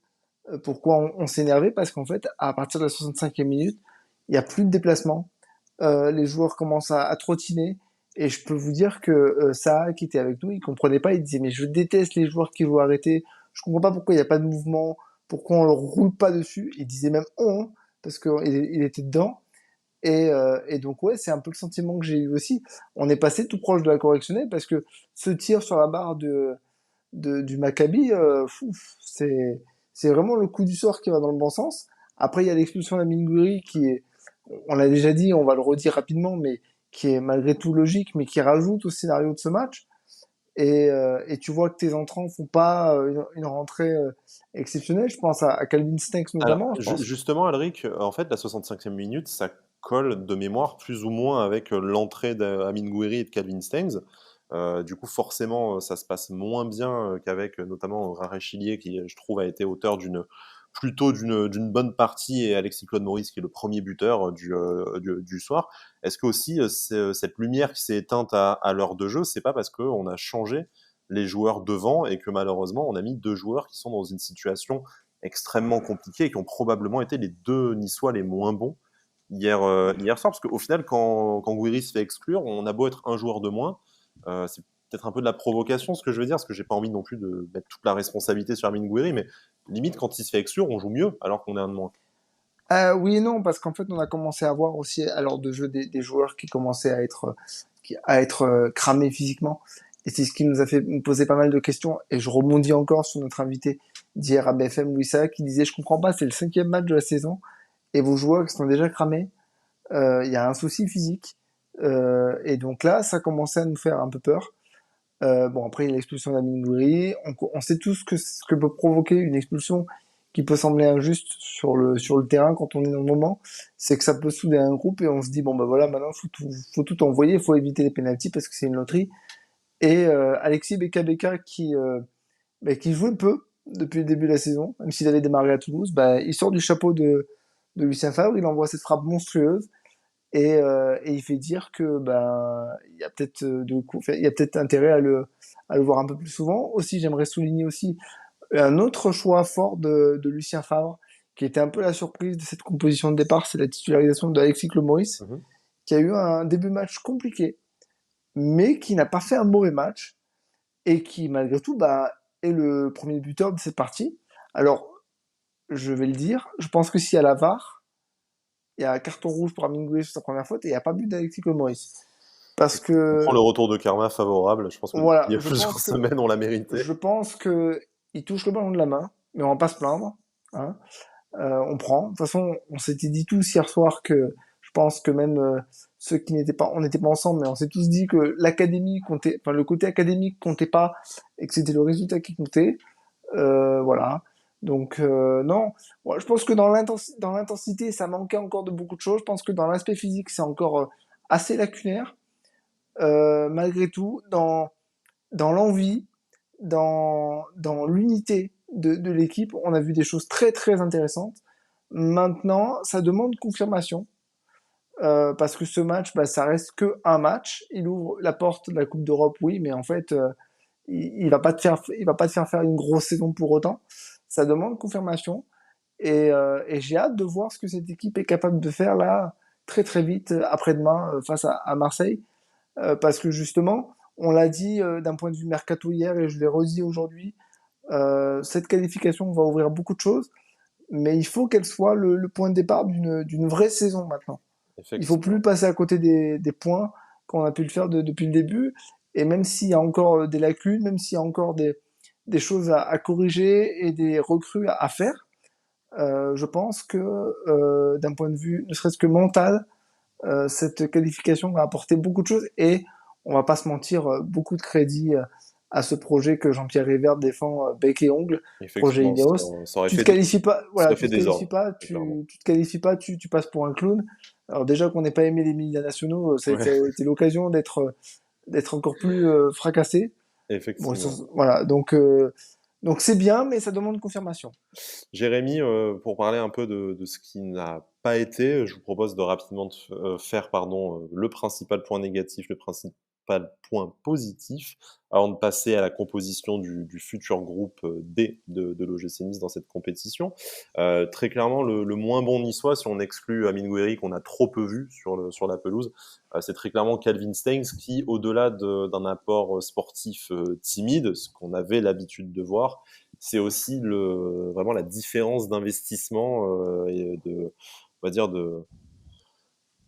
[SPEAKER 2] pourquoi on s'énervait, parce qu'en fait, à partir de la 65e minute, il y a plus de déplacement. Les joueurs commencent à trottiner. Et je peux vous dire que Saha, qui était avec nous, il comprenait pas. Il disait, mais je déteste les joueurs qui jouent arrêter. Je comprends pas pourquoi il n'y a pas de mouvement, pourquoi on leur roule pas dessus. Il disait même on, hein, parce qu'il était dedans. Et donc ouais, c'est un peu le sentiment que j'ai eu aussi. On est passé tout proche de la correctionnelle, parce que ce tir sur la barre du Maccabi, c'est vraiment le coup du sort qui va dans le bon sens. Après, il y a l'expulsion d'Amin Gouiri qui est, on l'a déjà dit, on va le redire rapidement, mais qui est malgré tout logique, mais qui rajoute au scénario de ce match. Et tu vois que tes entrants font pas une rentrée exceptionnelle. Je pense à Calvin Stenks
[SPEAKER 1] Alors,
[SPEAKER 2] notamment. Je pense.
[SPEAKER 1] justement, Alric, en fait, la 65e minute, ça colle de mémoire plus ou moins avec l'entrée d'Amin Gouiri et de Calvin Stengs. Du coup, forcément, ça se passe moins bien qu'avec notamment Rarechilier, qui, je trouve, a été auteur d'une bonne partie, et Alexis Claude Maurice, qui est le premier buteur du soir. Est-ce que aussi cette lumière qui s'est éteinte à l'heure de jeu, c'est pas parce qu'on a changé les joueurs devant et que malheureusement on a mis deux joueurs qui sont dans une situation extrêmement compliqués et qui ont probablement été les deux Niçois les moins bons hier soir, parce qu'au final, quand Gouiri se fait exclure, on a beau être un joueur de moins, c'est peut-être un peu de la provocation ce que je veux dire, parce que j'ai pas envie non plus de mettre toute la responsabilité sur Armin Gouiri, mais limite quand il se fait exclure, on joue mieux alors qu'on est un de moins.
[SPEAKER 2] Oui et non, parce qu'en fait, on a commencé à voir aussi à l'heure de jeu des joueurs qui commençaient à être cramés physiquement. Et c'est ce qui nous a fait nous poser pas mal de questions. Et je rebondis encore sur notre invité d'hier à BFM, Louis Saha, qui disait, je comprends pas, c'est le 5e match de la saison et vos joueurs qui sont déjà cramés. Il y a un souci physique. Et donc là, ça commençait à nous faire un peu peur. Bon, après, il y a l'expulsion d'Amin Gouiri. On sait tous ce que peut provoquer une expulsion qui peut sembler injuste sur le terrain quand on est dans le moment. C'est que ça peut souder un groupe et on se dit, bon, bah voilà, maintenant, faut tout envoyer, faut éviter les pénaltys parce que c'est une loterie. Et Alexis Beka qui jouait peu depuis le début de la saison, même s'il avait démarré à Toulouse, il sort du chapeau de Lucien Favre, il envoie cette frappe monstrueuse. Et il fait dire que il y a peut-être il y a peut-être intérêt à le voir un peu plus souvent. Aussi, j'aimerais souligner aussi un autre choix fort de Lucien Favre, qui était un peu la surprise de cette composition de départ, c'est la titularisation d'Alexis Claude Maurice,
[SPEAKER 1] Mhm.
[SPEAKER 2] qui a eu un début de match compliqué, mais qui n'a pas fait un mauvais match et qui malgré tout est le premier buteur de cette partie. Alors, je vais le dire, je pense que s'il y a la VAR, il y a un carton rouge pour Amine sur sa première faute et il n'y a pas but d'Alexis Claude Maurice. Parce
[SPEAKER 1] On prend le
[SPEAKER 2] que
[SPEAKER 1] retour de karma favorable, je pense que
[SPEAKER 2] voilà,
[SPEAKER 1] il y a plusieurs semaines, on l'a mérité.
[SPEAKER 2] je pense que il touche le ballon de la main, mais on va pas se plaindre. Hein. On prend. De toute façon, on s'était dit tous hier soir que je pense que même ceux qui n'étaient pas, on n'était pas ensemble, mais on s'est tous dit que l'académie comptait, enfin le côté académique comptait pas et que c'était le résultat qui comptait. Voilà. Donc non, ouais, je pense que dans l'intensité, ça manquait encore de beaucoup de choses. Je pense que dans l'aspect physique, c'est encore assez lacunaire. Malgré tout, dans l'envie, dans l'unité de l'équipe, on a vu des choses très très intéressantes. Maintenant, ça demande confirmation. Parce que ce match, ça reste que un match. Il ouvre la porte de la Coupe d'Europe, oui, mais en fait, il va pas te faire une grosse saison pour autant. Ça demande confirmation. Et j'ai hâte de voir ce que cette équipe est capable de faire là, très très vite, après-demain, face à Marseille. Parce que justement, on l'a dit d'un point de vue mercato hier et je l'ai redit aujourd'hui, cette qualification va ouvrir beaucoup de choses, mais il faut qu'elle soit le point de départ d'une vraie saison maintenant. Il faut plus
[SPEAKER 1] Effectivement.
[SPEAKER 2] passer à côté des points qu'on a pu le faire depuis le début, et même s'il y a encore des lacunes, même s'il y a encore des choses à corriger et des recrues à faire, je pense que d'un point de vue ne serait-ce que mental, cette qualification va apporter beaucoup de choses et on va pas se mentir, beaucoup de crédit à ce projet que Jean-Pierre River défend bec et ongle, projet
[SPEAKER 1] Effectivement,
[SPEAKER 2] Ineos.
[SPEAKER 1] ça aurait
[SPEAKER 2] Tu te
[SPEAKER 1] fait,
[SPEAKER 2] qualifies pas,
[SPEAKER 1] ça
[SPEAKER 2] voilà,
[SPEAKER 1] aurait
[SPEAKER 2] tu
[SPEAKER 1] fait
[SPEAKER 2] te qualifies
[SPEAKER 1] désordre,
[SPEAKER 2] pas,
[SPEAKER 1] très clairement.
[SPEAKER 2] tu te qualifies pas, tu passes pour un clown. Alors déjà qu'on n'ait pas aimé les médias nationaux, ça a
[SPEAKER 1] Ouais,
[SPEAKER 2] été l'occasion d'être encore plus fracassé. Bon,
[SPEAKER 1] effectivement.
[SPEAKER 2] voilà, donc c'est bien, mais ça demande confirmation.
[SPEAKER 1] Jérémy, pour parler un peu de ce qui n'a pas été, je vous propose de rapidement faire pardon, le principal point négatif, le principal pas le point positif, avant de passer à la composition du futur groupe D de l'OGC Nice dans cette compétition. Très clairement, le moins bon niçois, si on exclut Amine Gouiri, qu'on a trop peu vu sur la pelouse, c'est très clairement Calvin Stengs qui, au-delà d'un apport sportif timide, ce qu'on avait l'habitude de voir, c'est aussi vraiment la différence d'investissement et on va dire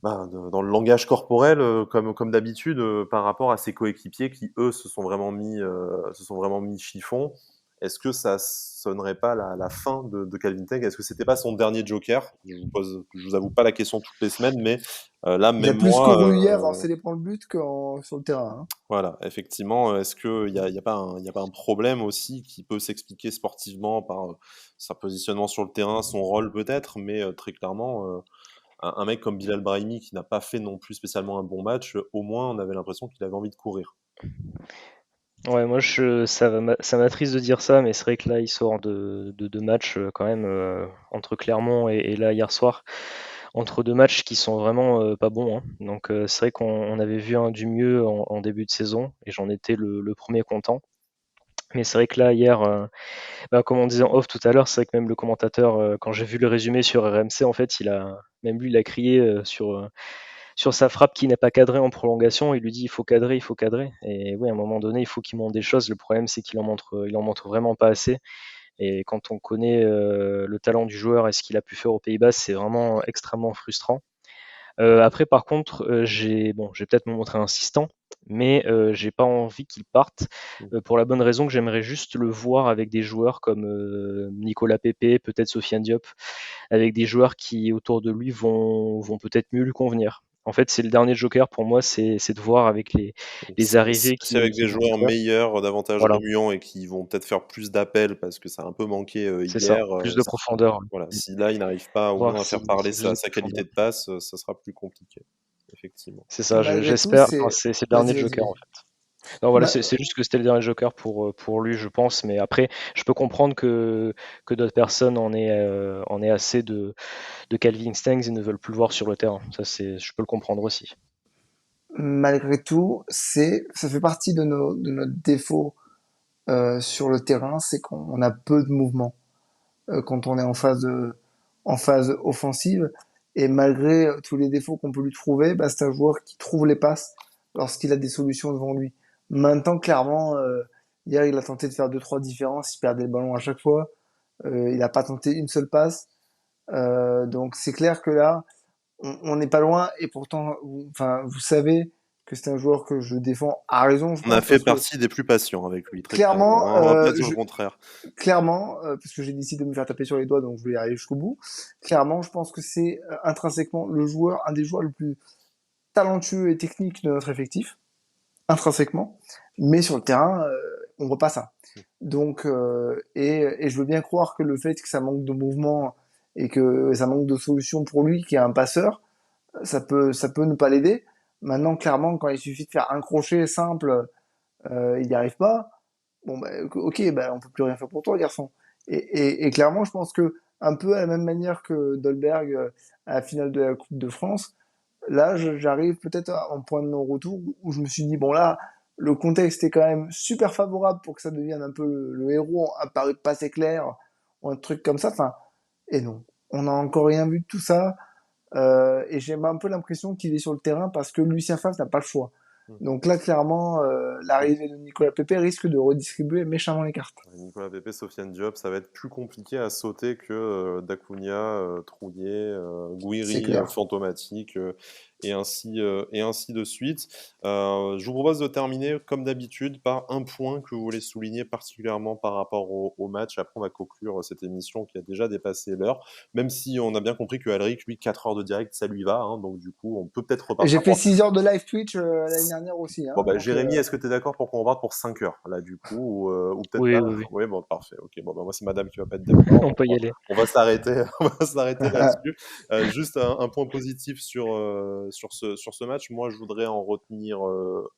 [SPEAKER 1] dans le langage corporel, comme d'habitude, par rapport à ses coéquipiers qui, eux, se sont vraiment mis chiffon. Est-ce que ça sonnerait pas la fin de Calvin Stengs? Est-ce que c'était pas son dernier joker? Je vous avoue pas la question toutes les semaines, mais là,
[SPEAKER 2] Il a
[SPEAKER 1] même
[SPEAKER 2] plus
[SPEAKER 1] moi,
[SPEAKER 2] couru hier en célébrant le but sur le terrain, hein.
[SPEAKER 1] voilà, effectivement, est-ce qu'il y a pas un problème aussi qui peut s'expliquer sportivement par son positionnement sur le terrain, son rôle peut-être, mais très clairement, un mec comme Bilal Brahimi qui n'a pas fait non plus spécialement un bon match, au moins on avait l'impression qu'il avait envie de courir.
[SPEAKER 3] Ouais, moi ça m'attriste de dire ça, mais c'est vrai que là il sort de deux matchs quand même entre Clermont et là hier soir, entre deux matchs qui sont vraiment pas bons, hein. Donc c'est vrai qu'on avait vu du mieux en début de saison et j'en étais le premier content. Mais c'est vrai que là hier, comme on disait en off tout à l'heure, c'est vrai que même le commentateur, quand j'ai vu le résumé sur RMC, en fait, même lui, il a crié sur sa frappe qui n'est pas cadrée en prolongation. Il lui dit il faut cadrer, il faut cadrer. Et oui, à un moment donné, il faut qu'il montre des choses. Le problème, c'est il en montre vraiment pas assez. Et quand on connaît le talent du joueur et ce qu'il a pu faire aux Pays-Bas, c'est vraiment extrêmement frustrant. Après, par contre, je vais peut-être me montrer insistant, mais j'ai pas envie qu'il parte pour la bonne raison que j'aimerais juste le voir avec des joueurs comme Nicolas Pepe, peut-être Sofiane Diop, avec des joueurs qui autour de lui vont peut-être mieux lui convenir. En fait, c'est le dernier joker pour moi, c'est de voir avec les arrivées
[SPEAKER 1] Si avec
[SPEAKER 3] qui
[SPEAKER 1] des
[SPEAKER 3] vont
[SPEAKER 1] joueurs
[SPEAKER 3] faire.
[SPEAKER 1] meilleurs, davantage
[SPEAKER 3] Voilà,
[SPEAKER 1] remuants et qui vont peut-être faire plus d'appels parce que ça a un peu manqué
[SPEAKER 3] c'est ça,
[SPEAKER 1] hier,
[SPEAKER 3] plus de profondeur.
[SPEAKER 1] voilà, si là il n'arrive pas au
[SPEAKER 3] Voir
[SPEAKER 1] moins à faire parler
[SPEAKER 3] si plus de
[SPEAKER 1] sa
[SPEAKER 3] profondeur.
[SPEAKER 1] qualité de passe, ça sera plus compliqué, effectivement.
[SPEAKER 3] C'est
[SPEAKER 2] Et
[SPEAKER 3] ça,
[SPEAKER 2] malgré tout,
[SPEAKER 3] j'espère. Enfin, c'est le dernier
[SPEAKER 2] Vas-y,
[SPEAKER 3] joker en
[SPEAKER 2] vas-y.
[SPEAKER 3] fait. Non, voilà,
[SPEAKER 2] Ma-
[SPEAKER 3] c'est juste que c'était le dernier joker pour lui, je pense. Mais après, je peux comprendre que d'autres personnes en aient assez de Calvin Stengs et ne veulent plus le voir sur le terrain. Je peux le comprendre aussi.
[SPEAKER 2] Malgré tout, ça fait partie de notre défaut sur le terrain, c'est qu'on a peu de mouvement quand on est en phase offensive. Et malgré tous les défauts qu'on peut lui trouver, bah, c'est un joueur qui trouve les passes lorsqu'il a des solutions devant lui. Maintenant, clairement, hier, il a tenté de faire deux, trois différences, il perdait le ballon à chaque fois. Il n'a pas tenté une seule passe. Donc c'est clair que là, on n'est pas loin. Et pourtant, enfin, vous savez que c'est un joueur que je défends à raison, je
[SPEAKER 1] On a
[SPEAKER 2] pense,
[SPEAKER 1] fait
[SPEAKER 2] parce que
[SPEAKER 1] partie des plus patients avec lui, très clairement,
[SPEAKER 2] clairement,
[SPEAKER 1] hein, on va pas dire le contraire.
[SPEAKER 2] parce que j'ai décidé de me faire taper sur les doigts, donc je vais y arriver jusqu'au bout. Clairement, je pense que c'est intrinsèquement un des joueurs le plus talentueux et technique de notre effectif, intrinsèquement. Mais sur le terrain, on voit pas ça. Donc, et je veux bien croire que le fait que ça manque de mouvement et que ça manque de solution pour lui, qui est un passeur, ça peut ne pas l'aider. Maintenant, clairement, quand il suffit de faire un crochet simple, il n'y arrive pas. Bon, bah, ok, bah, on peut plus rien faire pour toi, garçon. Et clairement, je pense que un peu à la même manière que Dolberg à la finale de la Coupe de France, là, j'arrive peut-être à un point de non-retour où je me suis dit, bon là, le contexte est quand même super favorable pour que ça devienne un peu le héros apparu pas assez clair, ou un truc comme ça. Enfin, et non, on n'a encore rien vu de tout ça. Et j'ai un peu l'impression qu'il est sur le terrain parce que Lucien Favre n'a pas le choix. Donc là, clairement, l'arrivée de Nicolas Pepe risque de redistribuer méchamment les cartes.
[SPEAKER 1] Nicolas Pepe, Sofiane Diop, ça va être plus compliqué à sauter que Dacunia, Trouillet,
[SPEAKER 2] C'est
[SPEAKER 1] Gouiri,
[SPEAKER 2] clair.
[SPEAKER 1] Fantomatique, et ainsi de suite. Je vous propose de terminer, comme d'habitude, par un point que vous voulez souligner particulièrement par rapport au match. Après, on va conclure cette émission qui a déjà dépassé l'heure, même si on a bien compris que Alric, lui, 4 heures de direct, ça lui va, hein, donc du coup, on peut peut-être
[SPEAKER 2] Et j'ai
[SPEAKER 1] repartir
[SPEAKER 2] fait
[SPEAKER 1] pour
[SPEAKER 2] 6 heures de live Twitch l'année dernière aussi.
[SPEAKER 1] bon,
[SPEAKER 2] Hein,
[SPEAKER 1] bah,
[SPEAKER 2] donc,
[SPEAKER 1] Jérémy, est-ce que tu es d'accord pour qu'on reparte pour 5 heures, là, du coup, ou peut-être
[SPEAKER 3] Oui,
[SPEAKER 1] pas?
[SPEAKER 3] oui, oui.
[SPEAKER 1] Oui, bon, parfait. Ok, bon, bah, moi, c'est madame qui va pas être d'accord.
[SPEAKER 3] On peut y aller.
[SPEAKER 1] On va s'arrêter, on va s'arrêter là-dessus. Juste un point positif sur ce match. Moi, je voudrais en retenir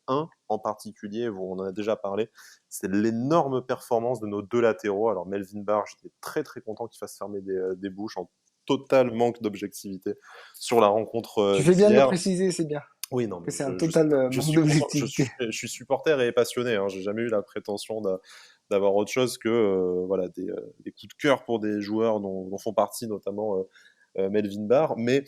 [SPEAKER 1] un en particulier, on en a déjà parlé. C'est l'énorme performance de nos deux latéraux. Alors, Melvin Barr, j'étais très, très content qu'il fasse fermer des bouches en total manque d'objectivité sur la rencontre
[SPEAKER 2] tu fais bien de le
[SPEAKER 1] d'hier.
[SPEAKER 2] préciser, c'est bien.
[SPEAKER 1] Oui, non,
[SPEAKER 2] que
[SPEAKER 1] mais
[SPEAKER 2] c'est un total
[SPEAKER 1] je
[SPEAKER 2] manque
[SPEAKER 1] suis content,
[SPEAKER 2] d'objectivité.
[SPEAKER 1] je suis supporter et passionné, hein. J'ai jamais eu la prétention d'avoir autre chose que voilà, des coups de cœur pour des joueurs dont font partie notamment Melvin Barr. Mais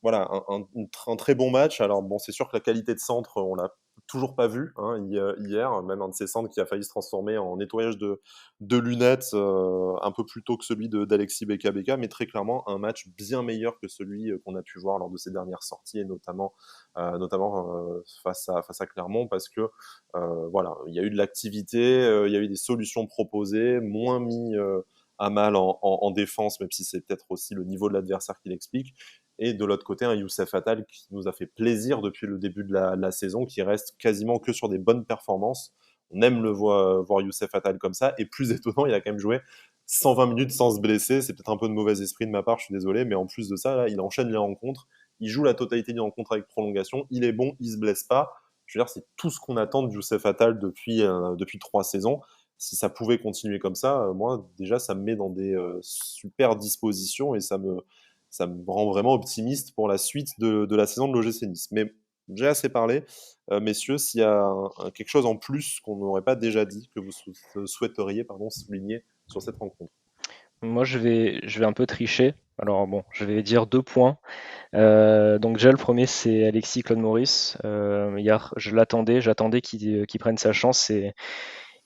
[SPEAKER 1] voilà, un très bon match. Alors bon, c'est sûr que la qualité de centre, on l'a toujours pas vu hein, hier, même un de ces centres qui a failli se transformer en nettoyage de lunettes un peu plus tôt que celui d'Alexis Beka, mais très clairement un match bien meilleur que celui qu'on a pu voir lors de ses dernières sorties, et notamment face à Clermont, parce que voilà, il y a eu de l'activité, il y a eu des solutions proposées, moins mis à mal en défense, même si c'est peut-être aussi le niveau de l'adversaire qui l'explique. Et de l'autre côté, un Youssef Attal qui nous a fait plaisir depuis le début de la saison, qui reste quasiment que sur des bonnes performances. On aime le voir Youssef Attal comme ça. Et plus étonnant, il a quand même joué 120 minutes sans se blesser. C'est peut-être un peu de mauvais esprit de ma part, je suis désolé. Mais en plus de ça, là, il enchaîne les rencontres. Il joue la totalité des rencontres avec prolongation. Il est bon, il se blesse pas. Je veux dire, c'est tout ce qu'on attend de Youssef Attal depuis 3 saisons. Si ça pouvait continuer comme ça, moi, déjà, ça me met dans des super dispositions et ça me rend vraiment optimiste pour la suite de la saison de l'OGC Nice. Mais j'ai assez parlé. Messieurs, s'il y a quelque chose en plus qu'on n'aurait pas déjà dit, que vous souhaiteriez souligner sur cette rencontre.
[SPEAKER 3] Moi, je vais un peu tricher. Alors bon, je vais dire 2 points. Donc déjà le premier c'est Alexis Claude Maurice. Hier j'attendais qu'il prenne sa chance et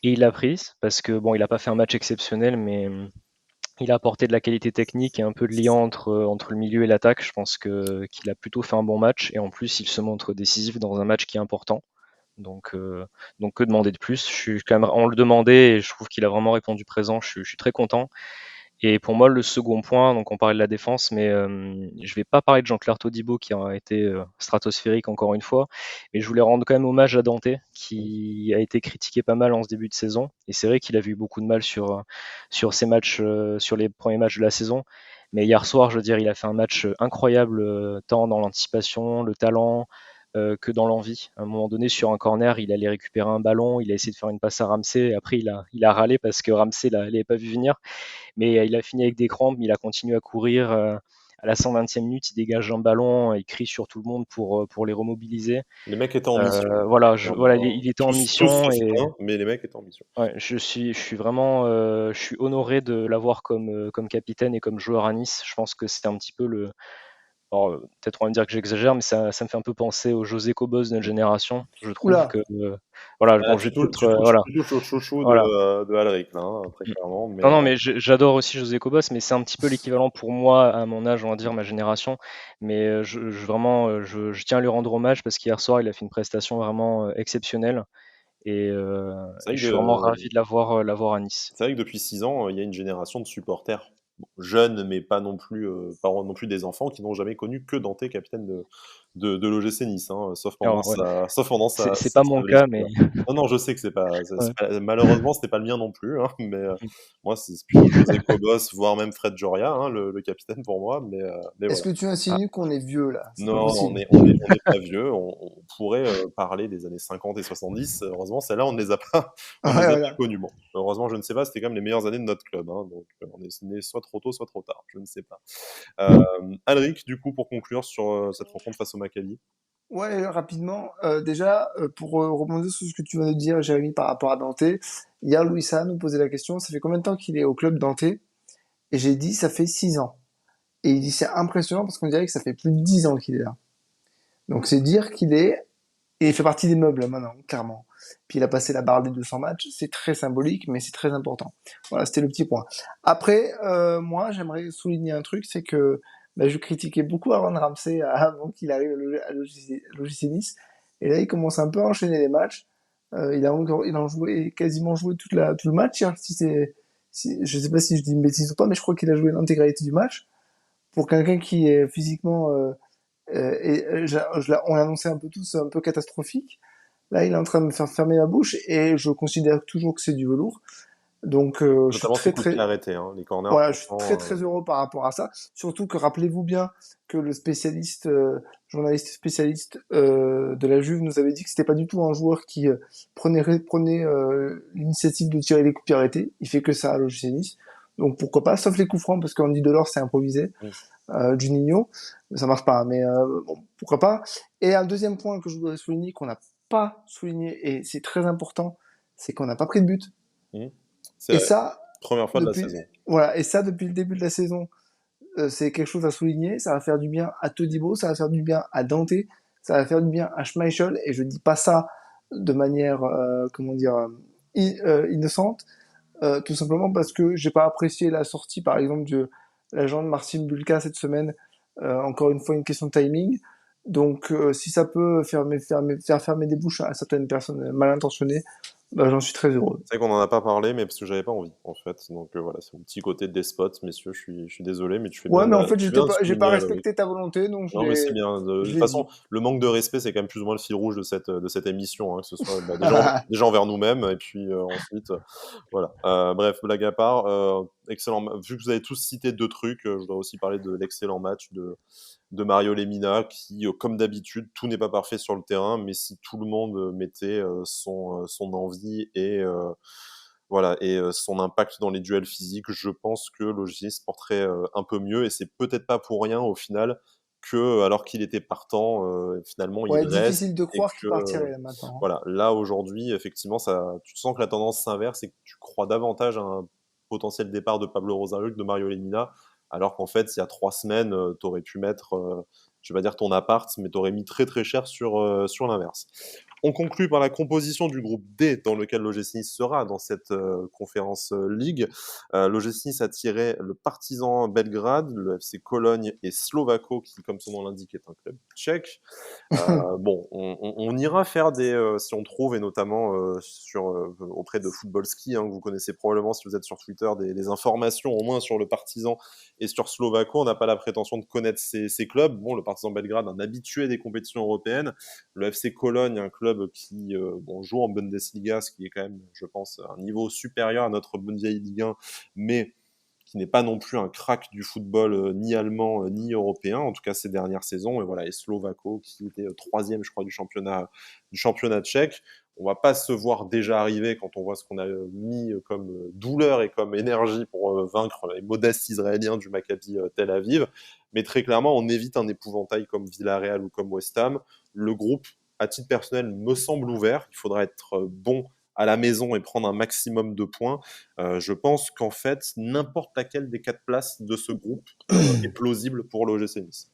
[SPEAKER 3] il l'a prise parce que bon il a pas fait un match exceptionnel mais il a apporté de la qualité technique et un peu de lien entre le milieu et l'attaque. Je pense qu'il a plutôt fait un bon match et en plus il se montre décisif dans un match qui est important. Donc, euh, donc que demander de plus? Je suis quand même, on le demandait et je trouve qu'il a vraiment répondu présent. Je suis très content. Et pour moi, le second point, donc on parlait de la défense, mais je vais pas parler de Jean-Claire Todibo qui a été stratosphérique encore une fois, mais je voulais rendre quand même hommage à Dante qui a été critiqué pas mal en ce début de saison. Et c'est vrai qu'il avait eu beaucoup de mal sur ces matchs, sur les premiers matchs de la saison. Mais hier soir, je veux dire, il a fait un match incroyable, tant dans l'anticipation, le talent, que dans l'envie. À un moment donné, sur un corner, il allait récupérer un ballon, il a essayé de faire une passe à Ramsey, et après il a râlé parce que Ramsey l'avait pas vu venir. Mais il a fini avec des crampes, il a continué à courir. À la 120e minute, il dégage un ballon, il crie sur tout le monde pour les remobiliser.
[SPEAKER 1] Les mecs étaient en mission.
[SPEAKER 3] Voilà,
[SPEAKER 1] Clairement, hein.
[SPEAKER 3] il était en
[SPEAKER 1] Tous
[SPEAKER 3] mission
[SPEAKER 1] sauf
[SPEAKER 3] et
[SPEAKER 1] un, mais les mecs étaient en mission.
[SPEAKER 3] ouais, je suis vraiment, je suis honoré de l'avoir comme capitaine et comme joueur à Nice. Je pense que c'est un petit peu le, alors, peut-être on va me dire que j'exagère, mais ça me fait un peu penser au José Cobos de notre génération. Je trouve
[SPEAKER 2] Oula,
[SPEAKER 3] que, voilà,
[SPEAKER 1] Ah,
[SPEAKER 3] bon, je vais peut-être,
[SPEAKER 1] tu
[SPEAKER 3] voilà,
[SPEAKER 1] touches au chouchou
[SPEAKER 3] voilà.
[SPEAKER 1] de Alric, là, hein, très clairement. Mais
[SPEAKER 3] Non, non, mais j'adore aussi José Cobos, mais c'est un petit peu l'équivalent pour moi, à mon âge, on va dire, ma génération. Mais vraiment, je tiens à lui rendre hommage parce qu'hier soir, il a fait une prestation vraiment exceptionnelle. Et,
[SPEAKER 1] c'est
[SPEAKER 3] et
[SPEAKER 1] vrai
[SPEAKER 3] je suis vraiment ravi
[SPEAKER 1] que
[SPEAKER 3] de l'avoir à Nice.
[SPEAKER 1] C'est vrai que depuis 6 ans, il y a une génération de supporters, bon, jeunes, mais pas non plus des enfants, qui n'ont jamais connu que Dante, capitaine de l'OGC Nice, hein,
[SPEAKER 3] Alors, ouais,
[SPEAKER 1] sauf pendant
[SPEAKER 3] c'est pas mon
[SPEAKER 1] sa
[SPEAKER 3] cas,
[SPEAKER 1] blessure.
[SPEAKER 3] mais
[SPEAKER 1] Non, non, je sais que
[SPEAKER 3] ouais.
[SPEAKER 1] malheureusement, c'était pas le mien non plus, hein, mais moi, c'est plutôt José Cobos, voire même Fred Joria, hein, le capitaine pour moi, mais
[SPEAKER 2] est-ce
[SPEAKER 1] voilà.
[SPEAKER 2] que tu
[SPEAKER 3] Ah,
[SPEAKER 2] insinues qu'on est vieux là? C'est pas
[SPEAKER 1] Non,
[SPEAKER 2] possible.
[SPEAKER 1] on n'est pas vieux. On pourrait parler des années 50 et 70. Heureusement, celles-là, on ne les a pas, on
[SPEAKER 2] Ouais,
[SPEAKER 1] ne les a pas
[SPEAKER 2] voilà.
[SPEAKER 1] connues. Bon, heureusement, je ne sais pas. C'était quand même les meilleures années de notre club, hein, donc, on est né soit trop tôt, soit trop tard. Je ne sais pas. Alric, du coup, pour conclure sur cette rencontre face au Maccabi.
[SPEAKER 2] Ouais, rapidement, déjà, pour rebondir sur ce que tu viens de dire, Jérémy, par rapport à Dante, hier, Louis Saha nous posait la question, ça fait combien de temps qu'il est au club Dante? Et j'ai dit, ça fait 6 ans. Et il dit, c'est impressionnant parce qu'on dirait que ça fait plus de 10 ans qu'il est là. Donc c'est dire qu'il est, et il fait partie des meubles maintenant, clairement. Puis il a passé la barre des 200 matchs, c'est très symbolique, mais c'est très important. Voilà, c'était le petit point. Après, moi, j'aimerais souligner un truc, c'est que bah, je critiquais beaucoup Aaron Ramsey avant qu'il arrive à l'OGC Nice, et là il commence un peu à enchaîner les matchs. Il a joué, quasiment joué tout le match. Hein, je sais pas si je dis une bêtise ou pas, mais je crois qu'il a joué l'intégralité du match. Pour quelqu'un qui est physiquement on l'annonçait un peu tous un peu catastrophique. Là, il est en train de me faire fermer la bouche et je considère toujours que c'est du velours. Donc, je suis
[SPEAKER 1] Notamment ses
[SPEAKER 2] très
[SPEAKER 1] coups de pied
[SPEAKER 2] très
[SPEAKER 1] arrêtés, hein, les corners,
[SPEAKER 2] voilà, je suis très
[SPEAKER 1] franchement.
[SPEAKER 2] très heureux par rapport à ça. Surtout que rappelez-vous bien que le spécialiste, journaliste spécialiste de la Juve nous avait dit que c'était pas du tout un joueur qui prenait l'initiative de tirer les coups de pied arrêtés. Il fait que ça à l'OGC Nice. Donc pourquoi pas, sauf les coups francs, parce qu'Andy Delors c'est improvisé,
[SPEAKER 1] Mm.
[SPEAKER 2] Juninho, ça marche pas, mais bon, pourquoi pas. Et un deuxième point que je voudrais souligner, qu'on n'a pas souligné, et c'est très important, c'est qu'on n'a pas pris de but.
[SPEAKER 1] Mm. C'est
[SPEAKER 2] Et
[SPEAKER 1] la
[SPEAKER 2] ça,
[SPEAKER 1] première fois de la
[SPEAKER 2] depuis,
[SPEAKER 1] saison.
[SPEAKER 2] voilà, et ça depuis le début de la saison, c'est quelque chose à souligner. Ça va faire du bien à Todibo, ça va faire du bien à Dante, ça va faire du bien à Schmeichel. Et je dis pas ça de manière, comment dire, innocente, tout simplement parce que j'ai pas apprécié la sortie, par exemple, de l'agent de Marcin Bulka cette semaine. Encore une fois, une question de timing. Donc, si ça peut faire fermer des bouches à certaines personnes mal intentionnées, bah, j'en suis très heureux.
[SPEAKER 1] C'est vrai qu'on en a pas parlé, mais parce que j'avais pas envie, en fait. Donc voilà, c'est mon petit côté despote, messieurs. Je suis désolé, mais tu fais bien
[SPEAKER 2] Ouais, mais en fait,
[SPEAKER 1] tu fais bien de
[SPEAKER 2] j'ai pas
[SPEAKER 1] souligner.
[SPEAKER 2] respecté ta volonté, donc
[SPEAKER 1] Non, mais c'est bien. De
[SPEAKER 2] je
[SPEAKER 1] toute
[SPEAKER 2] l'ai
[SPEAKER 1] façon,
[SPEAKER 2] dit.
[SPEAKER 1] le manque de respect, c'est quand même plus ou moins le fil rouge de cette émission, hein, que ce soit déjà envers nous-mêmes, et puis ensuite, voilà. Bref, blague à part, vu que vous avez tous cité deux trucs, je voudrais aussi parler de l'excellent match de Mario Lemina, qui, comme d'habitude, tout n'est pas parfait sur le terrain, mais si tout le monde mettait son envie et voilà, et son impact dans les duels physiques, je pense que l'OGC se porterait un peu mieux, et c'est peut-être pas pour rien au final que, alors qu'il était partant, finalement il
[SPEAKER 2] Ouais,
[SPEAKER 1] reste,
[SPEAKER 2] difficile de
[SPEAKER 1] et
[SPEAKER 2] croire
[SPEAKER 1] que
[SPEAKER 2] qu'il partirait là maintenant.
[SPEAKER 1] voilà, là aujourd'hui, effectivement, tu sens que la tendance s'inverse et que tu crois davantage à un potentiel départ de Pablo Rosario que de Mario Lemina, alors qu'en fait, il y a 3 semaines, tu aurais pu mettre, je vais pas dire ton appart, mais tu aurais mis très très cher sur l'inverse. On conclut par la composition du groupe D dans lequel l'OGC Nice sera dans cette conférence Ligue. L'OGC Nice a tiré le Partizan Belgrade, le FC Cologne et Slovako, qui, comme son nom l'indique, est un club tchèque. Bon, on ira faire si on trouve, et notamment auprès de Football Ski, hein, que vous connaissez probablement si vous êtes sur Twitter, des informations au moins sur le Partizan et sur Slovako. On n'a pas la prétention de connaître ces clubs. Bon, le Partizan Belgrade, un habitué des compétitions européennes. Le FC Cologne, un club qui joue en Bundesliga, ce qui est quand même, je pense, un niveau supérieur à notre bonne vieille Ligue 1, mais qui n'est pas non plus un crack du football ni allemand ni européen, en tout cas ces dernières saisons. Et voilà, et Slovako, qui était troisième, je crois, du championnat tchèque. On va pas se voir déjà arriver quand on voit ce qu'on a mis comme douleur et comme énergie pour vaincre les modestes Israéliens du Maccabi Tel Aviv. Mais très clairement, on évite un épouvantail comme Villarreal ou comme West Ham. Le groupe, à titre personnel, me semble ouvert. Il faudra être bon à la maison et prendre un maximum de points. Je pense qu'en fait, n'importe laquelle des 4 places de ce groupe est plausible pour l'OGC Nice.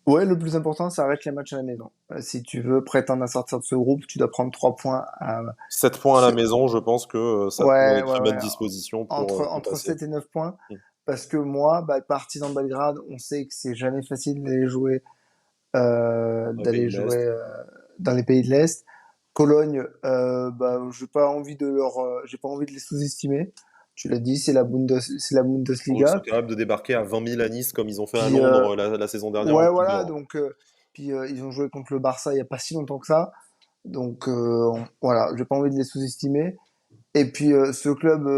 [SPEAKER 2] Ouais, le plus important, ça reste les matchs à la maison. Si tu veux prétendre à sortir de ce groupe, tu dois prendre 3 points à...
[SPEAKER 1] 7 points à la maison, je pense que ça te met dans
[SPEAKER 2] Ouais,
[SPEAKER 1] une
[SPEAKER 2] ouais,
[SPEAKER 1] très bonne
[SPEAKER 2] ouais.
[SPEAKER 1] disposition pour
[SPEAKER 2] Entre
[SPEAKER 1] passer.
[SPEAKER 2] 7 et 9 points.
[SPEAKER 1] Mm.
[SPEAKER 2] Parce que moi, Partizan Belgrade, on sait que c'est jamais facile
[SPEAKER 1] Dans le pays
[SPEAKER 2] d'aller
[SPEAKER 1] de l'Est.
[SPEAKER 2] jouer dans les pays de l'Est. Cologne, j'ai pas envie de les sous-estimer. Tu l'as dit, c'est la
[SPEAKER 1] Oh, ils sont
[SPEAKER 2] Bundesliga.
[SPEAKER 1] capables de débarquer à 20 000 à Nice comme ils ont fait à
[SPEAKER 2] Puis,
[SPEAKER 1] Londres la saison dernière en
[SPEAKER 2] ouais,
[SPEAKER 1] Coupe
[SPEAKER 2] voilà,
[SPEAKER 1] d'Or.
[SPEAKER 2] donc, ils ont joué contre le Barça il y a pas si longtemps que ça. Donc, voilà, j'ai pas envie de les sous-estimer. Et puis, ce club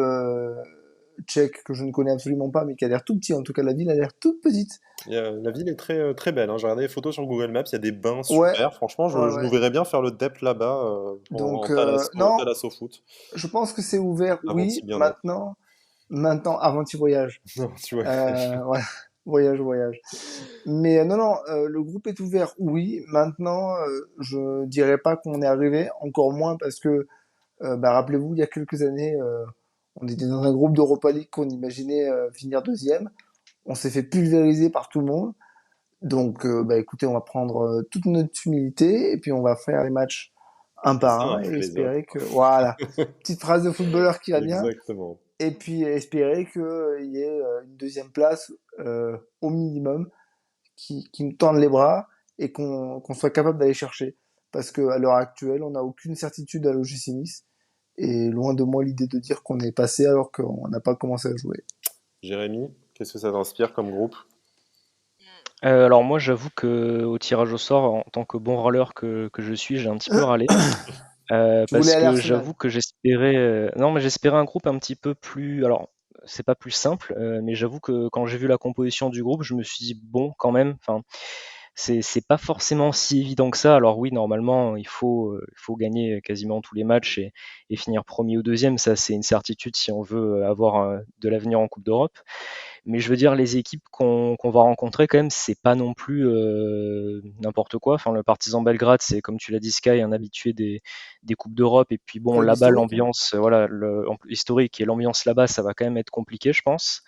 [SPEAKER 2] tchèque que je ne connais absolument pas, mais qui a l'air tout petit, en tout cas, la ville a l'air toute petite.
[SPEAKER 1] La ville est très, très belle, hein. J'ai regardé les photos sur Google Maps, il y a des bains
[SPEAKER 2] Ouais,
[SPEAKER 1] super. Franchement,
[SPEAKER 2] ouais,
[SPEAKER 1] je nous
[SPEAKER 2] ouais.
[SPEAKER 1] verrais bien faire le DEP là-bas
[SPEAKER 2] Donc,
[SPEAKER 1] en
[SPEAKER 2] non,
[SPEAKER 1] Thalasso Foot,
[SPEAKER 2] je pense que c'est ouvert,
[SPEAKER 1] avant
[SPEAKER 2] oui.
[SPEAKER 1] de bien être.
[SPEAKER 2] Maintenant, avant tu voyages.
[SPEAKER 1] Non, tu vois.
[SPEAKER 2] Voilà, voyage. Mais non, non, le groupe est ouvert, oui. Maintenant, je dirais pas qu'on est arrivé, encore moins parce que, rappelez-vous, il y a quelques années, on était dans un groupe d'Europa League qu'on imaginait finir deuxième. On s'est fait pulvériser par tout le monde. Donc, écoutez, on va prendre toute notre humilité et puis on va faire les matchs un
[SPEAKER 1] Les
[SPEAKER 2] par
[SPEAKER 1] uns
[SPEAKER 2] un et
[SPEAKER 1] après les autres.
[SPEAKER 2] espérer que, voilà, petite phrase de footballeur qui va bien.
[SPEAKER 1] Exactement.
[SPEAKER 2] Et puis espérer qu'il y ait une deuxième place au minimum qui nous tende les bras et qu'on soit capable d'aller chercher. Parce qu'à l'heure actuelle, on n'a aucune certitude à l'OGC Nice. Et loin de moi l'idée de dire qu'on est passé alors qu'on n'a pas commencé à jouer.
[SPEAKER 1] Jérémy, qu'est-ce que ça t'inspire comme groupe?
[SPEAKER 3] Alors moi, j'avoue que au tirage au sort, en tant que bon râleur que je suis, j'ai un petit peu râlé.
[SPEAKER 2] Tu voulais
[SPEAKER 3] Parce
[SPEAKER 2] aller à
[SPEAKER 3] que
[SPEAKER 2] Arsenal.
[SPEAKER 3] j'avoue que j'espérais, non, mais j'espérais un groupe un petit peu plus, alors c'est pas plus simple, mais j'avoue que quand j'ai vu la composition du groupe, je me suis dit: «Bon, quand même», enfin, c'est pas forcément si évident que ça. Alors oui, normalement, il faut gagner quasiment tous les matchs et finir premier ou deuxième. Ça, c'est une certitude si on veut avoir de l'avenir en Coupe d'Europe. Mais je veux dire, les équipes qu'on va rencontrer, quand même, c'est pas non plus n'importe quoi. Enfin, le Partizan Belgrade, c'est comme tu l'as dit, Sky, un habitué des Coupes d'Europe. Et puis bon,
[SPEAKER 2] Club
[SPEAKER 3] là-bas,
[SPEAKER 2] historique, hein.
[SPEAKER 3] l'ambiance, voilà, historique et l'ambiance là-bas, ça va quand même être compliqué, je pense.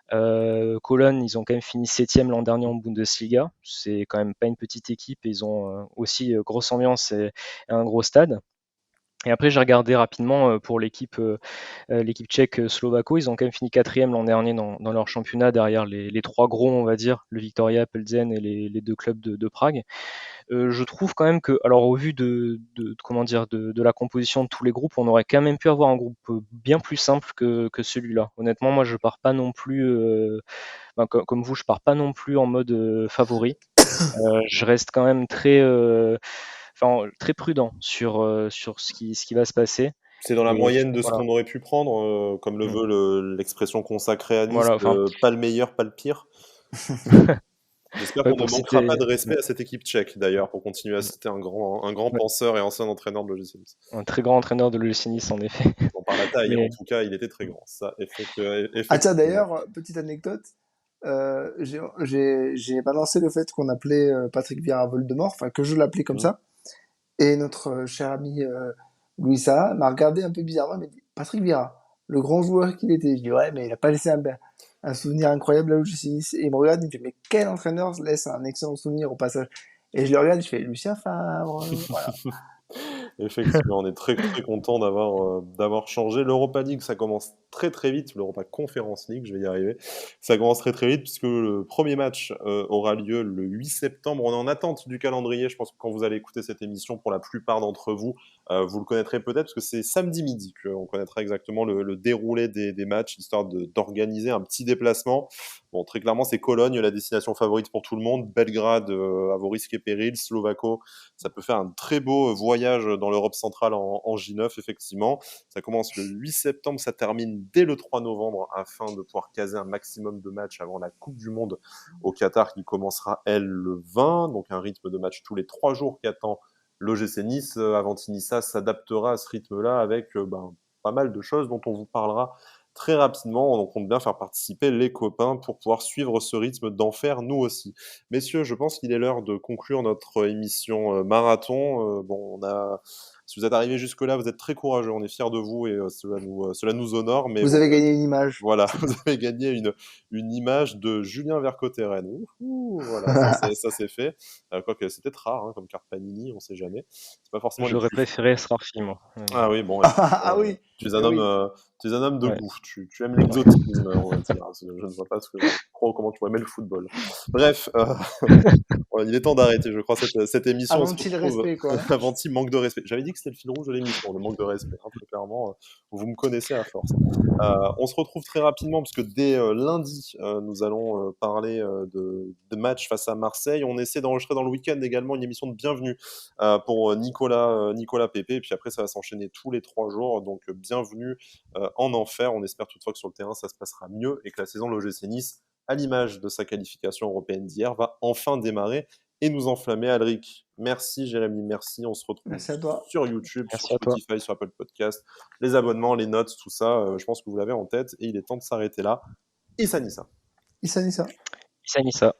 [SPEAKER 3] Cologne, ils ont quand même fini 7e l'an dernier en Bundesliga. C'est quand même pas une petite équipe. Et ils ont aussi grosse ambiance et un gros stade. Et après, j'ai regardé rapidement pour l'équipe tchèque Slovako. Ils ont quand même fini 4e l'an dernier dans leur championnat derrière les trois gros, on va dire, le Viktoria Plzen et les deux clubs de Prague. Je trouve quand même que, alors au vu comment dire, de la composition de tous les groupes, on aurait quand même pu avoir un groupe bien plus simple que celui-là. Honnêtement, moi, je pars pas non plus, comme vous, je pars pas non plus en mode favori. Je reste quand même très prudent sur ce qui va se passer.
[SPEAKER 1] C'est dans la
[SPEAKER 3] Et
[SPEAKER 1] moyenne de ce
[SPEAKER 3] voilà.
[SPEAKER 1] qu'on aurait pu prendre, comme le
[SPEAKER 3] Mm.
[SPEAKER 1] veut l'expression consacrée à Nice,
[SPEAKER 3] Voilà, enfin,
[SPEAKER 1] pas le meilleur, pas le pire. J'espère
[SPEAKER 3] ouais,
[SPEAKER 1] qu'on ne
[SPEAKER 3] pour
[SPEAKER 1] manquera pas
[SPEAKER 3] citer,
[SPEAKER 1] de respect à cette équipe tchèque, d'ailleurs, pour continuer à citer un grand
[SPEAKER 3] ouais,
[SPEAKER 1] penseur et ancien entraîneur de l'OGC Nice.
[SPEAKER 3] un très grand entraîneur de l'OGC Nice, en effet.
[SPEAKER 1] Bon, par la taille, en
[SPEAKER 3] Mais
[SPEAKER 1] tout cas, il était très grand. Ça,
[SPEAKER 2] Ah tiens,
[SPEAKER 1] effectivement.
[SPEAKER 2] d'ailleurs, petite anecdote, j'ai balancé le fait qu'on appelait Patrick Vieira Voldemort, enfin que je l'appelais comme
[SPEAKER 1] Mm.
[SPEAKER 2] ça, et notre cher ami Louis Saha m'a regardé un peu bizarrement, il m'a dit Patrick Vieira, le grand joueur qu'il était. Je dis ouais, mais il a pas laissé un souvenir incroyable là où je suis Nice. Et il me regarde, il me fait mais quel entraîneur laisse un excellent souvenir au passage. Et je le regarde, je fais Lucien Favre, voilà.
[SPEAKER 1] Effectivement, on est très très content d'avoir changé. L'Europa League, ça commence très très vite. L'Europa Conference League, je vais y arriver. Ça commence très très vite puisque le premier match aura lieu le 8 septembre. On est en attente du calendrier. Je pense que quand vous allez écouter cette émission, pour la plupart d'entre vous, vous le connaîtrez peut-être parce que c'est samedi midi qu'on connaîtra exactement le déroulé des matchs, histoire d'organiser un petit déplacement. Bon, très clairement, c'est Cologne, la destination favorite pour tout le monde. Belgrade, à vos risques et périls. Slovako, ça peut faire un très beau voyage dans l'Europe centrale en J9, effectivement. Ça commence le 8 septembre, ça termine dès le 3 novembre afin de pouvoir caser un maximum de matchs avant la Coupe du Monde au Qatar qui commencera, elle, le 20. Donc un rythme de match tous les 3 jours qu'attend l'OGC Nice. Avantinissa s'adaptera à ce rythme-là avec pas mal de choses dont on vous parlera très rapidement. On compte bien faire participer les copains pour pouvoir suivre ce rythme d'enfer, nous aussi. Messieurs, je pense qu'il est l'heure de conclure notre émission marathon. Si vous êtes arrivés jusque-là, vous êtes très courageux. On est fiers de vous et cela nous honore. Mais
[SPEAKER 2] Vous
[SPEAKER 1] bon,
[SPEAKER 2] avez gagné une image.
[SPEAKER 1] voilà, vous avez gagné une image de Julien Vercotteren. Voilà, ça c'est fait. Quoique c'est peut-être rare, hein, comme carte Panini, on sait jamais. C'est pas forcément les
[SPEAKER 3] j'aurais
[SPEAKER 1] plus.
[SPEAKER 3] préféré Srarfi, moi.
[SPEAKER 1] Ah oui, bon, écoute,
[SPEAKER 2] Ah oui,
[SPEAKER 1] tu es un
[SPEAKER 2] eh
[SPEAKER 1] homme,
[SPEAKER 2] oui.
[SPEAKER 1] tu es un homme de
[SPEAKER 3] Ouais,
[SPEAKER 1] goût. Tu aimes l'exotisme, on va dire. Je ne vois pas trop comment tu aimer le football. Bref, ouais, il est temps d'arrêter, je crois, cette émission. On se
[SPEAKER 2] Avant-il
[SPEAKER 1] retrouve
[SPEAKER 2] respect, quoi.
[SPEAKER 1] avant-il manque de respect. J'avais dit que c'était le fil rouge de l'émission, le manque de respect. Hein, très clairement, vous me connaissez à force. On se retrouve très rapidement puisque dès lundi, nous allons parler de match face à Marseille. On essaie d'enregistrer dans le week-end également une émission de bienvenue pour Nicolas Pépé. Et puis après, ça va s'enchaîner tous les 3 jours. Donc, bienvenue en enfer. On espère toutefois que sur le terrain, ça se passera mieux et que la saison de l'OGC Nice, à l'image de sa qualification européenne d'hier, va enfin démarrer et nous enflammer. Alric, merci. Jérémy, merci. On se retrouve
[SPEAKER 2] Merci à toi.
[SPEAKER 1] sur YouTube, sur
[SPEAKER 3] merci à toi.
[SPEAKER 1] Spotify, sur Apple Podcast. Les abonnements, les notes, tout ça, je pense que vous l'avez en tête et il est temps de s'arrêter là. Issa Nissa.
[SPEAKER 2] Issa Nissa.
[SPEAKER 3] Issa Nissa.